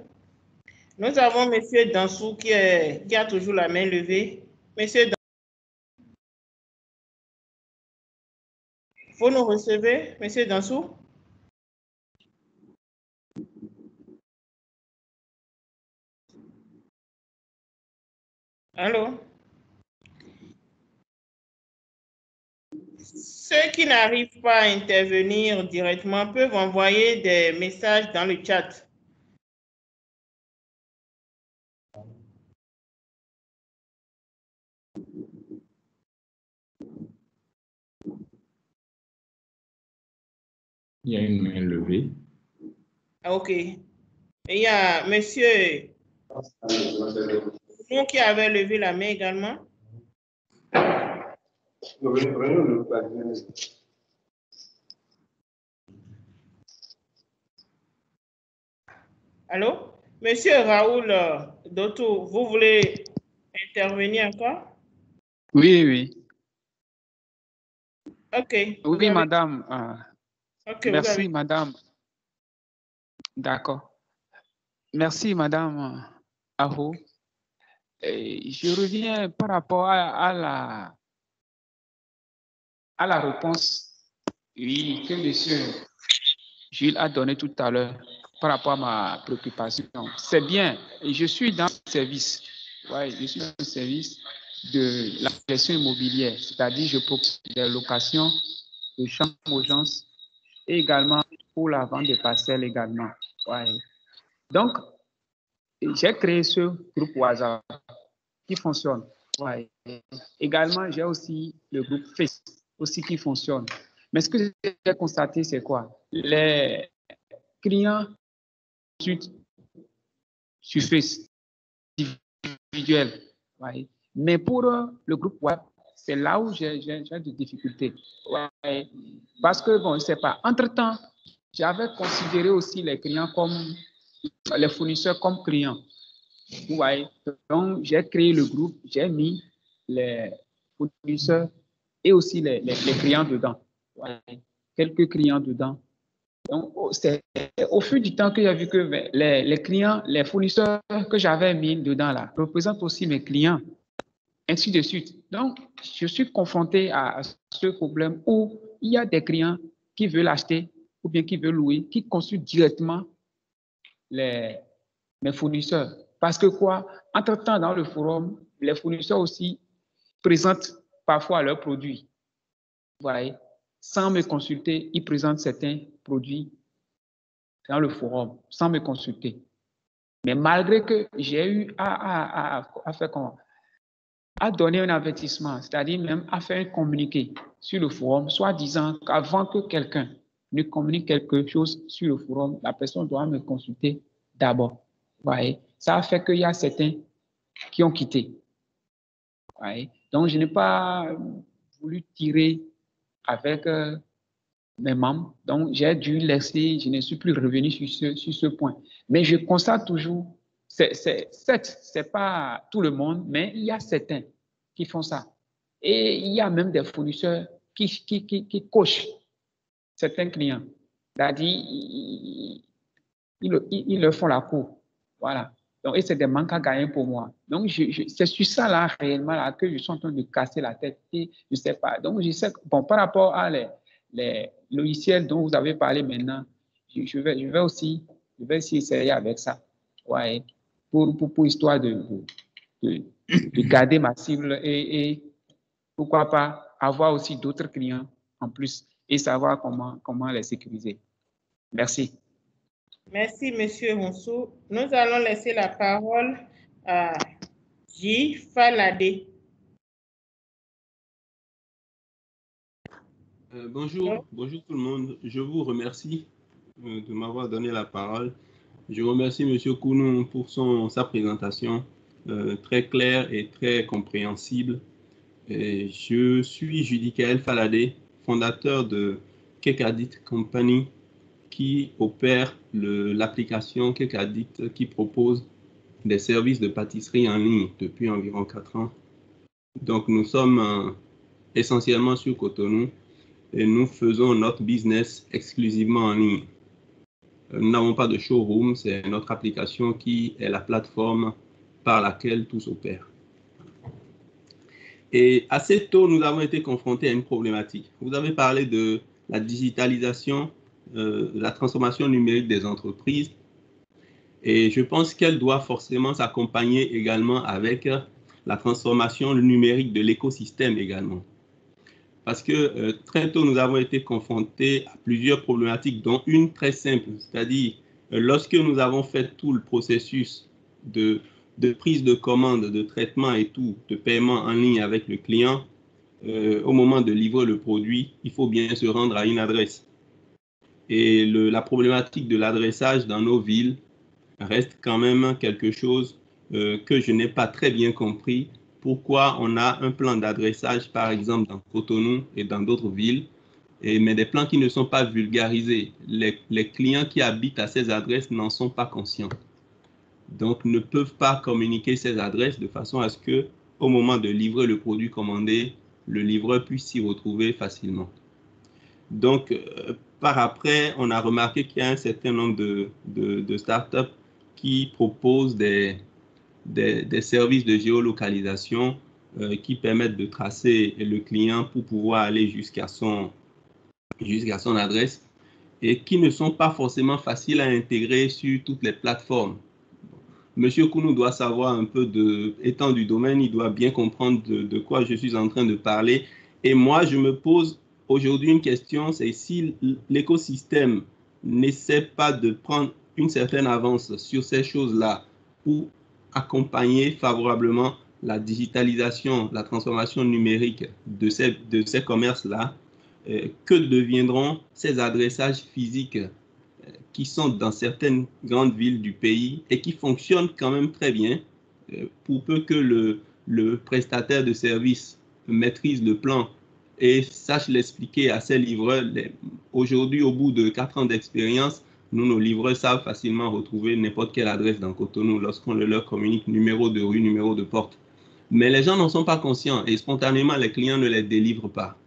Nous avons Monsieur Dansou qui a toujours la main levée. Monsieur Dansou, vous nous recevez, Monsieur Dansou? Allô? Ceux qui n'arrivent pas à intervenir directement peuvent envoyer des messages dans le chat. Il y a une main levée. OK. Et il y a Monsieur qui avait levé la main également. Allô? Monsieur Raoul Dotou, vous voulez intervenir encore? Oui, oui. OK. Oui, madame. OK, merci, madame. D'accord. Merci, madame Aho. Je reviens par rapport à la réponse oui, que monsieur Gilles a donnée tout à l'heure par rapport à ma préoccupation. C'est bien, je suis dans le service. Ouais, je suis dans le service de la gestion immobilière, c'est-à-dire je propose des locations de chambres d'urgence et également pour la vente des parcelles également. Ouais. Donc, j'ai créé ce groupe WhatsApp qui fonctionne. Ouais. Également, j'ai aussi le groupe Facebook aussi qui fonctionne. Mais ce que j'ai constaté, c'est quoi? Les clients sur Facebook individuel. Ouais. Mais pour le groupe web, c'est là où j'ai des difficultés. Ouais. Parce que, bon, je ne sais pas, entre-temps, j'avais considéré aussi les clients comme, les fournisseurs comme clients. Ouais. Donc, j'ai créé le groupe, j'ai mis les fournisseurs et aussi les clients dedans. Ouais. Quelques clients dedans. Donc, c'est au fil du temps que j'ai vu que les clients, les fournisseurs que j'avais mis dedans là, représentent aussi mes clients, ainsi de suite. Donc, je suis confronté à ce problème où il y a des clients qui veulent acheter ou bien qui veulent louer, qui consultent directement mes fournisseurs. Parce que quoi, entre-temps, dans le forum, les fournisseurs aussi présentent parfois leurs produits. Vous voyez, sans me consulter, ils présentent certains produits dans le forum, sans me consulter. Mais malgré que j'ai eu à faire comment? À donner un avertissement, c'est-à-dire même à faire un communiqué sur le forum, soit disant qu'avant que quelqu'un ne communique quelque chose sur le forum, la personne doit me consulter d'abord. Voyez? Ça a fait qu'il y a certains qui ont quitté. Voyez? Donc, je n'ai pas voulu tirer avec mes membres. Donc, j'ai dû laisser, je ne suis plus revenu sur ce point. Mais je constate toujours, c'est pas tout le monde, mais il y a certains qui font ça. Et il y a même des fournisseurs qui coachent certains clients. C'est-à-dire, ils leur font la cour. Voilà. Donc, et c'est des manques à gagner pour moi. Donc, c'est sur ça, là, réellement, là, que je suis en train de casser la tête. Et je ne sais pas. Donc, je sais que, bon, par rapport à les logiciels dont vous avez parlé maintenant, je vais aussi essayer avec ça. Ouais. Pour histoire de garder ma cible et pourquoi pas avoir aussi d'autres clients en plus et savoir comment les sécuriser. Merci. Merci, Monsieur Ronceau. Nous allons laisser la parole à J. Faladé. Bonjour tout le monde. Je vous remercie de m'avoir donné la parole. Je remercie Monsieur Kounou pour sa présentation très claire et très compréhensible. Et je suis Judicaël Faladé, fondateur de Kekadit Company, qui opère l'application Kekadit qui propose des services de pâtisserie en ligne depuis environ 4 ans. Donc nous sommes essentiellement sur Cotonou et nous faisons notre business exclusivement en ligne. Nous n'avons pas de showroom, c'est notre application qui est la plateforme par laquelle tout s'opère. Et assez tôt, nous avons été confrontés à une problématique. Vous avez parlé de la digitalisation, de la transformation numérique des entreprises. Et je pense qu'elle doit forcément s'accompagner également avec la transformation numérique de l'écosystème également. Parce que très tôt, nous avons été confrontés à plusieurs problématiques, dont une très simple, c'est-à-dire lorsque nous avons fait tout le processus de prise de commande, de traitement et tout, de paiement en ligne avec le client, au moment de livrer le produit, il faut bien se rendre à une adresse. Et la problématique de l'adressage dans nos villes reste quand même quelque chose que je n'ai pas très bien compris. Pourquoi on a un plan d'adressage, par exemple, dans Cotonou et dans d'autres villes, mais des plans qui ne sont pas vulgarisés. Les clients qui habitent à ces adresses n'en sont pas conscients. Donc, ne peuvent pas communiquer ces adresses de façon à ce que, au moment de livrer le produit commandé, le livreur puisse s'y retrouver facilement. Donc, par après, on a remarqué qu'il y a un certain nombre de startups qui proposent des services de géolocalisation qui permettent de tracer le client pour pouvoir aller jusqu'à son adresse et qui ne sont pas forcément faciles à intégrer sur toutes les plateformes. Monsieur Kounou doit savoir un peu étant du domaine, il doit bien comprendre de quoi je suis en train de parler. Et moi, je me pose aujourd'hui une question, c'est si l'écosystème n'essaie pas de prendre une certaine avance sur ces choses-là pour accompagner favorablement la digitalisation, la transformation numérique de ces commerces-là, que deviendront ces adressages physiques qui sont dans certaines grandes villes du pays et qui fonctionnent quand même très bien pour peu que le prestataire de service maîtrise le plan et sache l'expliquer à ses livreurs. Aujourd'hui, au bout de 4 ans d'expérience, nos livreurs savent facilement retrouver n'importe quelle adresse dans Cotonou lorsqu'on leur communique numéro de rue, numéro de porte. Mais les gens n'en sont pas conscients et spontanément, les clients ne les délivrent pas.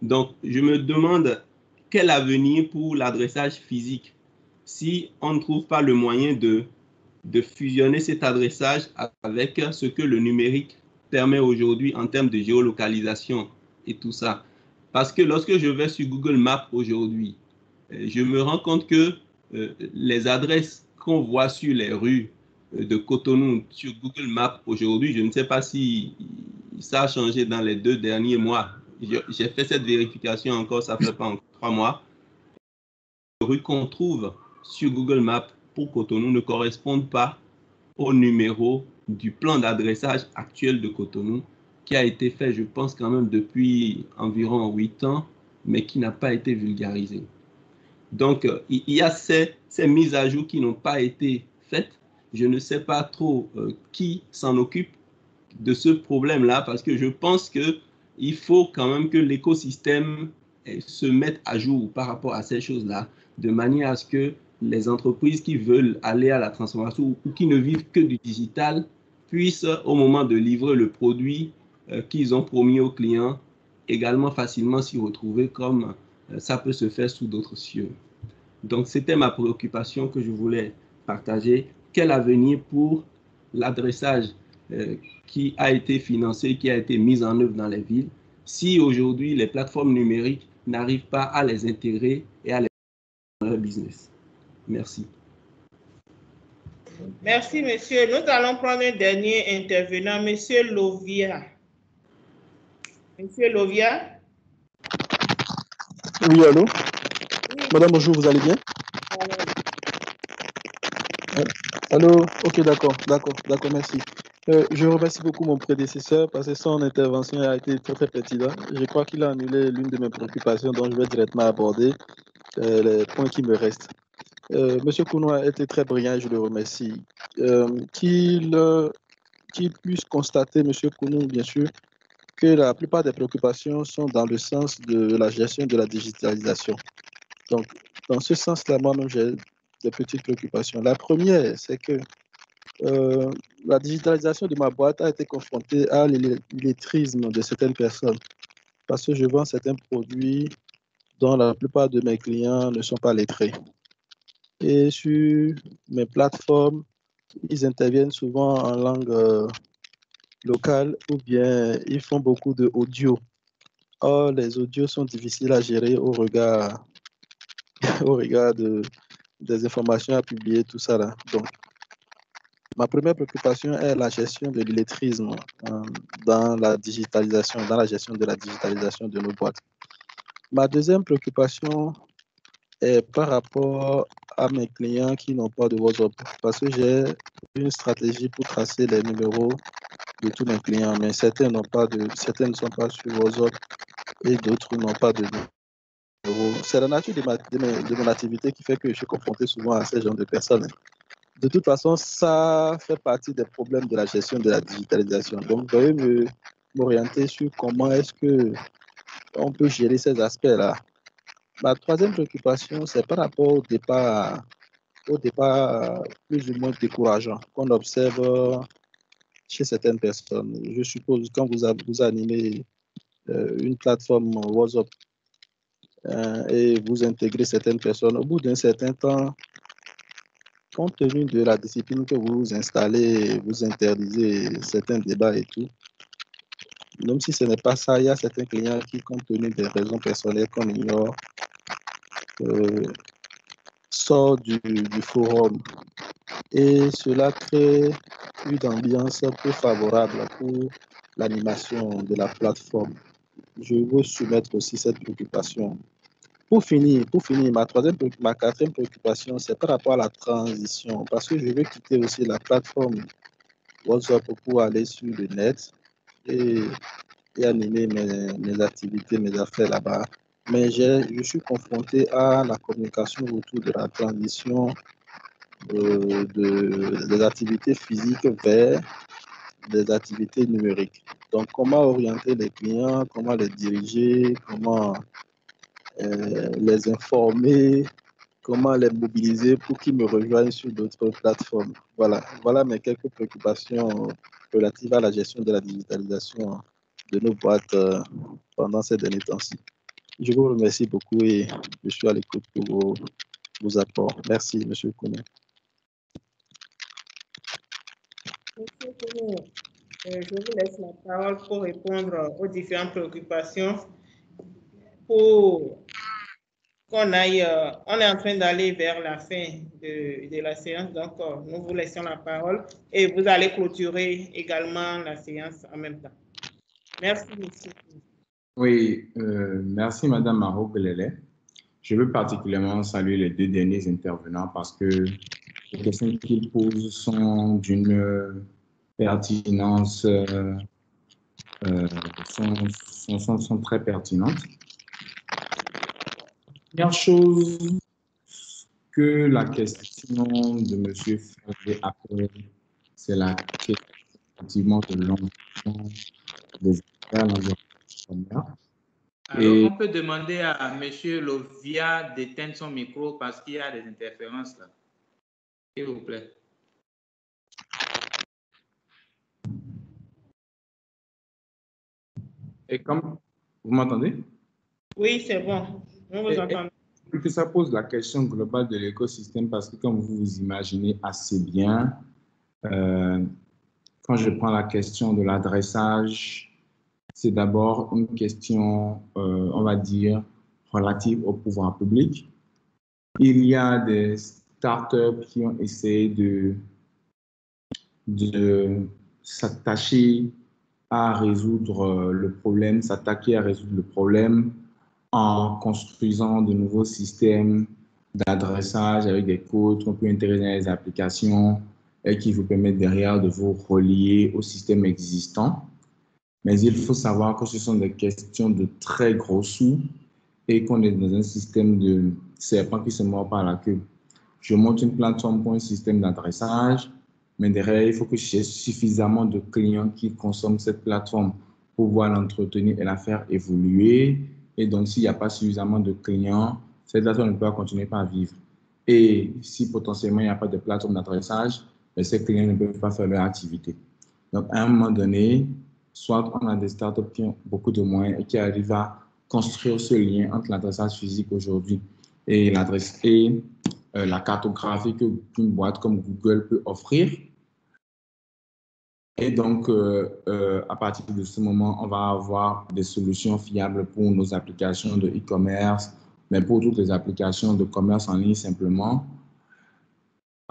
Donc, je me demande quel avenir pour l'adressage physique si on ne trouve pas le moyen de fusionner cet adressage avec ce que le numérique permet aujourd'hui en termes de géolocalisation et tout ça. Parce que lorsque je vais sur Google Maps aujourd'hui, je me rends compte que les adresses qu'on voit sur les rues de Cotonou sur Google Maps aujourd'hui, je ne sais pas si ça a changé dans les 2 derniers mois. J'ai fait cette vérification encore, ça fait pas encore 3 mois. Les rues qu'on trouve sur Google Maps pour Cotonou ne correspondent pas au numéro du plan d'adressage actuel de Cotonou qui a été fait, je pense, quand même depuis environ 8 ans, mais qui n'a pas été vulgarisé. Donc, il y a ces mises à jour qui n'ont pas été faites. Je ne sais pas trop qui s'en occupe de ce problème-là, parce que je pense qu'il faut quand même que l'écosystème se mette à jour par rapport à ces choses-là, de manière à ce que les entreprises qui veulent aller à la transformation ou qui ne vivent que du digital puissent, au moment de livrer le produit qu'ils ont promis aux clients, également facilement s'y retrouver comme ça peut se faire sous d'autres cieux. Donc, c'était ma préoccupation que je voulais partager. Quel avenir pour l'adressage qui a été financé, qui a été mis en œuvre dans les villes, si aujourd'hui les plateformes numériques n'arrivent pas à les intégrer et à les dans leur business. Merci. Merci, monsieur. Nous allons prendre un dernier intervenant, monsieur Lovia. Monsieur Lovia. Oui, allô? Oui. Madame, bonjour, vous allez bien? Allô? Ok, d'accord, merci. Je remercie beaucoup mon prédécesseur parce que son intervention a été très pertinente. Je crois qu'il a annulé l'une de mes préoccupations, donc je vais directement aborder les points qui me restent. Monsieur Kounou a été très brillant, je le remercie. Qu'il puisse constater, Monsieur Kounou, bien sûr, que la plupart des préoccupations sont dans le sens de la gestion de la digitalisation. Donc, dans ce sens-là, moi-même, j'ai des petites préoccupations. La première, c'est que la digitalisation de ma boîte a été confrontée à l'illettrisme de certaines personnes parce que je vends certains produits dont la plupart de mes clients ne sont pas lettrés. Et sur mes plateformes, ils interviennent souvent en langue locale ou bien ils font beaucoup d'audio. Or, les audios sont difficiles à gérer au regard des informations à publier, tout ça là. Donc, ma première préoccupation est la gestion de l'illettrisme dans la digitalisation, dans la gestion de la digitalisation de nos boîtes. Ma deuxième préoccupation est par rapport à mes clients qui n'ont pas de WhatsApp, parce que j'ai une stratégie pour tracer les numéros de tous mes clients, mais certains ne sont pas sur WhatsApp et d'autres n'ont pas de numéro. C'est la nature de mon activité qui fait que je suis confronté souvent à ces genres de personnes. De toute façon, ça fait partie des problèmes de la gestion de la digitalisation. Donc, vous veuillez m'orienter sur comment est-ce qu'on peut gérer ces aspects-là. Ma troisième préoccupation, c'est par rapport au départ plus ou moins décourageant qu'on observe chez certaines personnes. Je suppose quand vous animez une plateforme WhatsApp et vous intégrez certaines personnes, au bout d'un certain temps, compte tenu de la discipline que vous installez, vous interdisez certains débats et tout, même si ce n'est pas ça, il y a certains clients qui, compte tenu des raisons personnelles qu'on ignore, sortent du forum. Et cela crée une ambiance peu favorable pour l'animation de la plateforme. Je veux soumettre aussi cette préoccupation. Pour finir, ma quatrième préoccupation, c'est par rapport à la transition, parce que je veux quitter aussi la plateforme WhatsApp pour aller sur le net et animer mes activités, mes affaires là-bas. Mais je suis confronté à la communication autour de la transition des activités physiques vers des activités numériques. Donc, comment orienter les clients, comment les diriger, comment les informer, comment les mobiliser pour qu'ils me rejoignent sur d'autres plateformes. Voilà mes quelques préoccupations relatives à la gestion de la digitalisation de nos boîtes pendant ces derniers temps-ci. Je vous remercie beaucoup et je suis à l'écoute pour vos apports. Merci, M. Kounou. Monsieur Kounou, je vous laisse la parole pour répondre aux différentes préoccupations. On est en train d'aller vers la fin de la séance, donc nous vous laissons la parole et vous allez clôturer également la séance en même temps. Merci, monsieur. Oui, merci, Madame Maro-Belele. Je veux particulièrement saluer les deux derniers intervenants parce que les questions qu'ils posent sont d'une pertinence, sont très pertinentes. Première chose que la question de M. Ferré appelle, c'est la question effectivement de l'engagement des affaires dans l'environnement. Alors, on peut demander à M. Lovia d'éteindre son micro parce qu'il y a des interférences là. S'il vous plaît. Et comme vous m'entendez? Oui, c'est bon. On vous entend. que ça pose la question globale de l'écosystème parce que comme vous vous imaginez assez bien, quand je prends la question de l'adressage, c'est d'abord une question, on va dire, relative au pouvoir public. Il y a des startups qui ont essayé de s'attacher à résoudre le problème, s'attaquer à résoudre le problème en construisant de nouveaux systèmes d'adressage avec des codes qu'on peut intégrer dans les applications et qui vous permettent derrière de vous relier au système existant. Mais il faut savoir que ce sont des questions de très gros sous et qu'on est dans un système de serpent qui se mord par la queue. Je monte une plateforme pour un système d'adressage, mais derrière, il faut que j'ai suffisamment de clients qui consomment cette plateforme pour pouvoir l'entretenir et la faire évoluer. Et donc, s'il n'y a pas suffisamment de clients, cette plateforme ne peut pas continuer à vivre. Et si potentiellement il n'y a pas de plateforme d'adressage, ces clients ne peuvent pas faire leur activité. Donc, à un moment donné, soit on a des startups qui ont beaucoup de moyens et qui arrivent à construire ce lien entre l'adressage physique aujourd'hui et l'adresse et la cartographie qu'une boîte comme Google peut offrir. Et donc, à partir de ce moment, on va avoir des solutions fiables pour nos applications de e-commerce, mais pour toutes les applications de commerce en ligne simplement.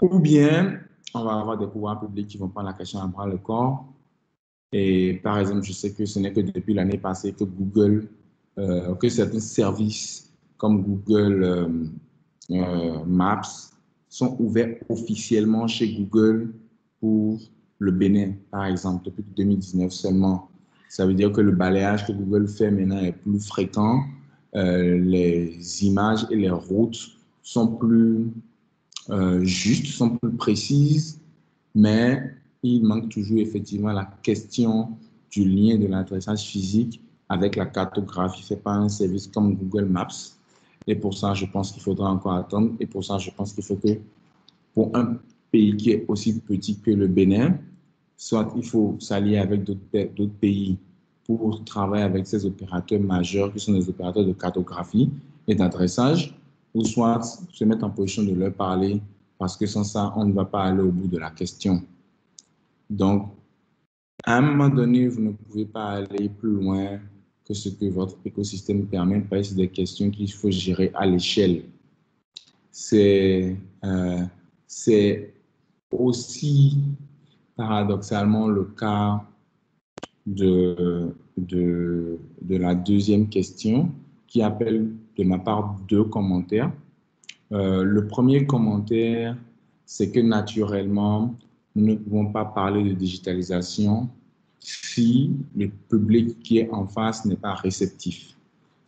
Ou bien, on va avoir des pouvoirs publics qui vont prendre la question à bras le corps. Et par exemple, je sais que ce n'est que depuis l'année passée que Google, que certains services comme Google Maps sont ouverts officiellement chez Google pour le Bénin, par exemple, depuis 2019 seulement. Ça veut dire que le balayage que Google fait maintenant est plus fréquent, les images et les routes sont plus justes, sont plus précises, mais il manque toujours effectivement la question du lien de l'adressage physique avec la cartographie fait par un service comme Google Maps. Et pour ça, je pense qu'il faudra encore attendre. Et pour ça, je pense qu'il faut que pour un pays qui est aussi petit que le Bénin, soit il faut s'allier avec d'autres pays pour travailler avec ces opérateurs majeurs qui sont des opérateurs de cartographie et d'adressage, ou soit se mettre en position de leur parler parce que sans ça, on ne va pas aller au bout de la question. Donc, à un moment donné, vous ne pouvez pas aller plus loin que ce que votre écosystème permet parce que c'est des questions qu'il faut gérer à l'échelle. C'est aussi paradoxalement le cas de la deuxième question qui appelle de ma part 2 commentaires. Le premier commentaire, c'est que naturellement, nous ne pouvons pas parler de digitalisation si le public qui est en face n'est pas réceptif.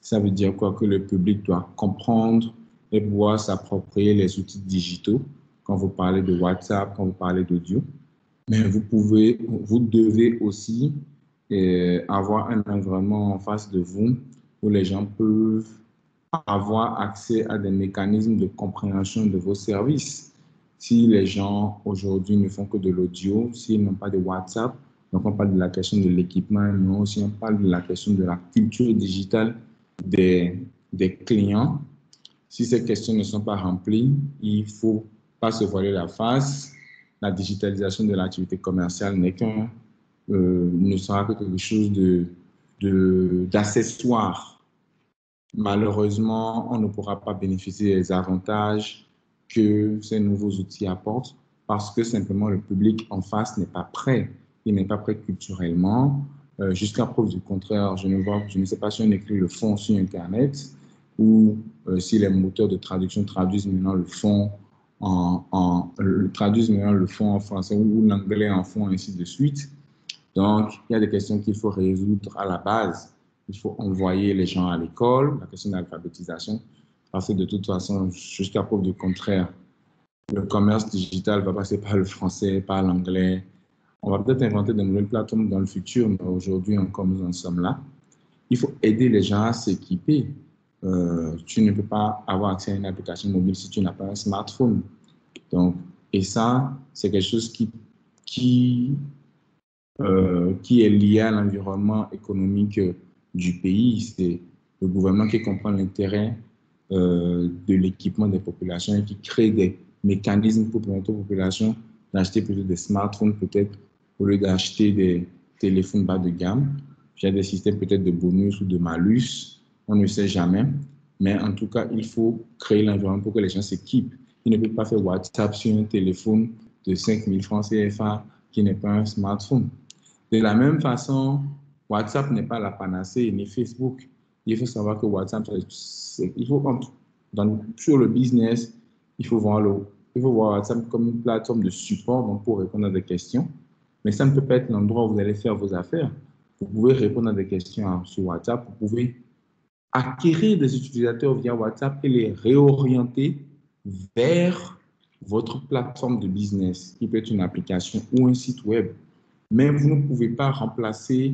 Ça veut dire quoi? Que le public doit comprendre et pouvoir s'approprier les outils digitaux. Quand vous parlez de WhatsApp, quand vous parlez d'audio, mais vous devez aussi avoir un environnement en face de vous où les gens peuvent avoir accès à des mécanismes de compréhension de vos services. Si les gens aujourd'hui ne font que de l'audio, s'ils n'ont pas de WhatsApp, donc on parle de la question de l'équipement, mais aussi on parle de la question de la culture digitale des clients. Si ces questions ne sont pas remplies, il ne faut pas se voiler la face. La digitalisation de l'activité commerciale ne sera que quelque chose d'accessoire. Malheureusement, on ne pourra pas bénéficier des avantages que ces nouveaux outils apportent parce que simplement le public en face n'est pas prêt. Il n'est pas prêt culturellement. Jusqu'à preuve du contraire, je ne sais pas si on écrit le fond sur Internet ou si les moteurs de traduction traduisent maintenant le fond traduisent maintenant le fond en français ou l'anglais en fond, ainsi de suite. Donc, il y a des questions qu'il faut résoudre à la base. Il faut envoyer les gens à l'école, la question de l'alphabétisation, parce que de toute façon, jusqu'à preuve du contraire, le commerce digital va passer par le français, par l'anglais. On va peut-être inventer de nouvelles plateformes dans le futur, mais aujourd'hui, encore nous en sommes là. Il faut aider les gens à s'équiper. Tu ne peux pas avoir accès à une application mobile si tu n'as pas un smartphone. Donc, et ça, c'est quelque chose qui est lié à l'environnement économique du pays. C'est le gouvernement qui comprend l'intérêt de l'équipement des populations et qui crée des mécanismes pour permettre aux populations d'acheter plutôt des smartphones peut-être au lieu d'acheter des téléphones bas de gamme. Il y a des systèmes peut-être de bonus ou de malus, on ne sait jamais. Mais en tout cas, il faut créer l'environnement pour que les gens s'équipent. Ils ne peuvent pas faire WhatsApp sur un téléphone de 5 000 francs CFA qui n'est pas un smartphone. De la même façon, WhatsApp n'est pas la panacée, ni Facebook. Il faut savoir que WhatsApp, sur le business, il faut voir WhatsApp comme une plateforme de support donc pour répondre à des questions. Mais ça ne peut pas être l'endroit où vous allez faire vos affaires. Vous pouvez répondre à des questions sur WhatsApp, vous pouvez acquérir des utilisateurs via WhatsApp et les réorienter vers votre plateforme de business, qui peut être une application ou un site web. Mais vous ne pouvez pas remplacer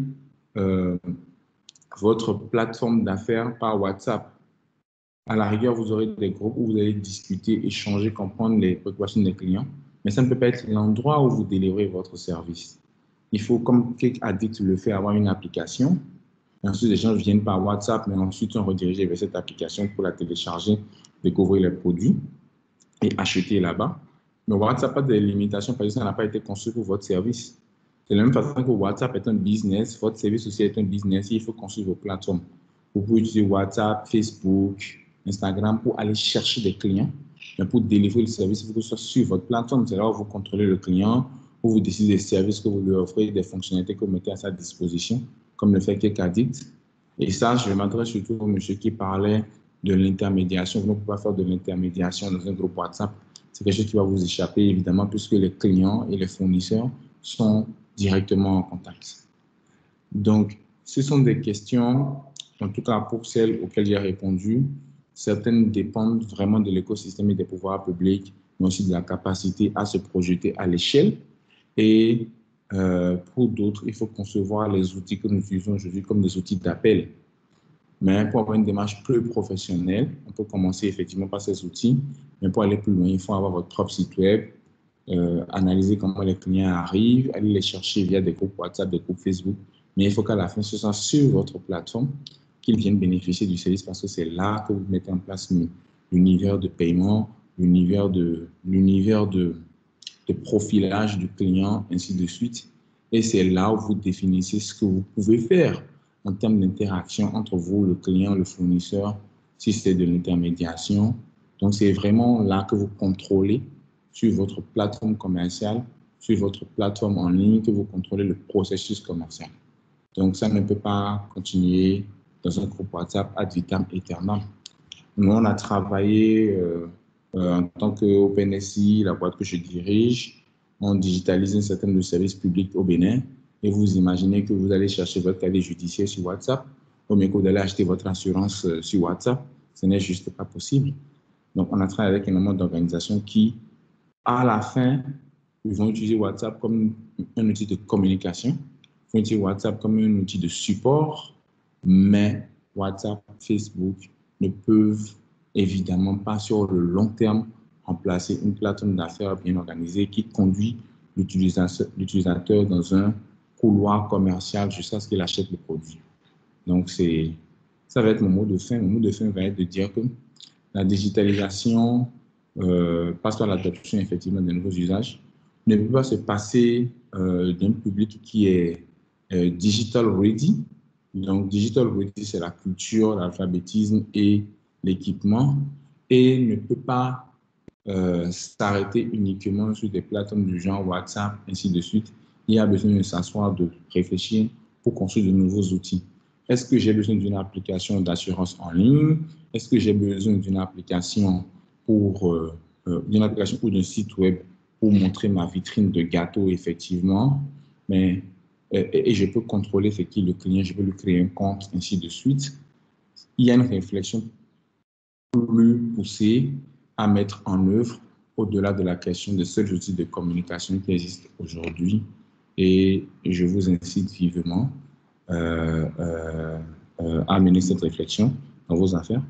votre plateforme d'affaires par WhatsApp. À la rigueur, vous aurez des groupes où vous allez discuter, échanger, comprendre les préoccupations des clients, mais ça ne peut pas être l'endroit où vous délivrez votre service. Il faut, comme Cake Addict le fait, avoir une application. Et ensuite, les gens viennent par WhatsApp, mais ensuite sont redirigés vers cette application pour la télécharger, découvrir les produits et acheter là-bas. Mais WhatsApp n'a pas de limitations parce que ça n'a pas été conçu pour votre service. De la même façon que WhatsApp est un business, votre service aussi est un business, il faut construire vos plateformes. Vous pouvez utiliser WhatsApp, Facebook, Instagram pour aller chercher des clients, mais pour délivrer le service, il faut que ce soit sur votre plateforme. C'est là où vous contrôlez le client, où vous décidez des services que vous lui offrez, des fonctionnalités que vous mettez à sa disposition, comme le fait Cake Addict. Et ça, je m'adresse surtout au monsieur qui parlait de l'intermédiation. Vous ne pouvez pas faire de l'intermédiation dans un groupe WhatsApp. C'est quelque chose qui va vous échapper, évidemment, puisque les clients et les fournisseurs sont directement en contact. Donc, ce sont des questions, en tout cas pour celles auxquelles j'ai répondu. Certaines dépendent vraiment de l'écosystème et des pouvoirs publics, mais aussi de la capacité à se projeter à l'échelle. Et pour d'autres, il faut concevoir les outils que nous utilisons aujourd'hui comme des outils d'appel. Mais pour avoir une démarche plus professionnelle, on peut commencer effectivement par ces outils, mais pour aller plus loin, il faut avoir votre propre site web, analyser comment les clients arrivent, aller les chercher via des groupes WhatsApp, des groupes Facebook, mais il faut qu'à la fin, ce soit sur votre plateforme qu'ils viennent bénéficier du service parce que c'est là que vous mettez en place l'univers de paiement, l'univers de profilage du client, ainsi de suite. Et c'est là où vous définissez ce que vous pouvez faire en termes d'interaction entre vous, le client, le fournisseur, si c'est de l'intermédiation. Donc, c'est vraiment là que vous contrôlez sur votre plateforme commerciale, sur votre plateforme en ligne, que vous contrôlez le processus commercial. Donc, ça ne peut pas continuer dans un groupe WhatsApp ad vitam aeternam. Nous, on a travaillé en tant qu'OpenSI, la boîte que je dirige, on digitalise un certain nombre de services publics au Bénin. Et vous imaginez que vous allez chercher votre casier judiciaire sur WhatsApp, au mieux que vous allez acheter votre assurance sur WhatsApp. Ce n'est juste pas possible. Donc, on a travaillé avec un nombre d'organisations qui, à la fin, ils vont utiliser WhatsApp comme un outil de communication, ils vont utiliser WhatsApp comme un outil de support, mais WhatsApp, Facebook ne peuvent évidemment pas sur le long terme remplacer une plateforme d'affaires bien organisée qui conduit l'utilisateur dans un couloir commercial jusqu'à ce qu'il achète le produit. Donc, ça va être mon mot de fin. Mon mot de fin va être de dire que la digitalisation passe par l'adoption effectivement de nouveaux usages. Ne peut pas se passer d'un public qui est digital ready. Donc, digital ready, c'est la culture, l'alphabétisme et l'équipement, et ne peut pas s'arrêter uniquement sur des plateformes du genre WhatsApp, ainsi de suite. Il y a besoin de s'asseoir, de réfléchir pour construire de nouveaux outils. Est-ce que j'ai besoin d'une application d'assurance en ligne? Est-ce que j'ai besoin d'une application ou d'un site web pour montrer ma vitrine de gâteau, effectivement? Mais et je peux contrôler ce qui est le client, je peux lui créer un compte, ainsi de suite. Il y a une réflexion plus poussée à mettre en œuvre au-delà de la question des seuls outils de communication qui existent aujourd'hui. Et je vous incite vivement à mener cette réflexion dans vos affaires.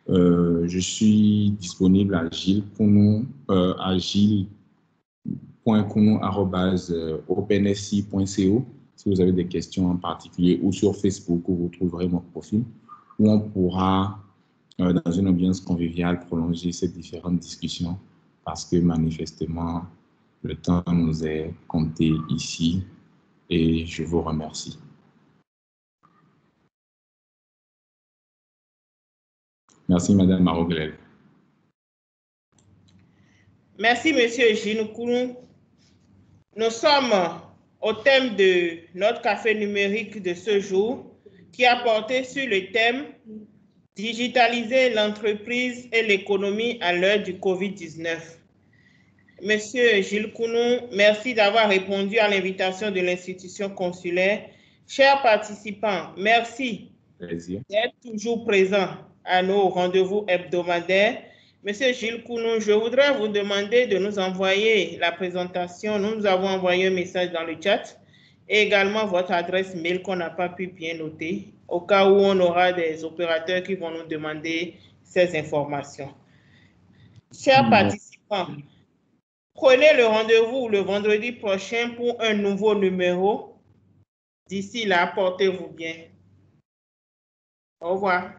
Je suis disponible à gilles.kounou@opensi.co si vous avez des questions en particulier, ou sur Facebook où vous trouverez mon profil, où on pourra dans une ambiance conviviale, prolonger ces différentes discussions parce que manifestement, le temps nous est compté ici et je vous remercie. Merci, Madame Maroglel. Merci, Monsieur Ginoukounou. Nous sommes au thème de notre café numérique de ce jour qui a porté sur le thème « Digitaliser l'entreprise et l'économie à l'heure du Covid-19 ». Monsieur Gilles Kounou, merci d'avoir répondu à l'invitation de l'institution consulaire. Chers participants, merci d'être toujours présents à nos rendez-vous hebdomadaires. Monsieur Gilles Kounou, je voudrais vous demander de nous envoyer la présentation. Nous nous avons envoyé un message dans le chat et également votre adresse mail qu'on n'a pas pu bien noter au cas où on aura des opérateurs qui vont nous demander ces informations. Chers participants, prenez le rendez-vous le vendredi prochain pour un nouveau numéro. D'ici là, portez-vous bien. Au revoir.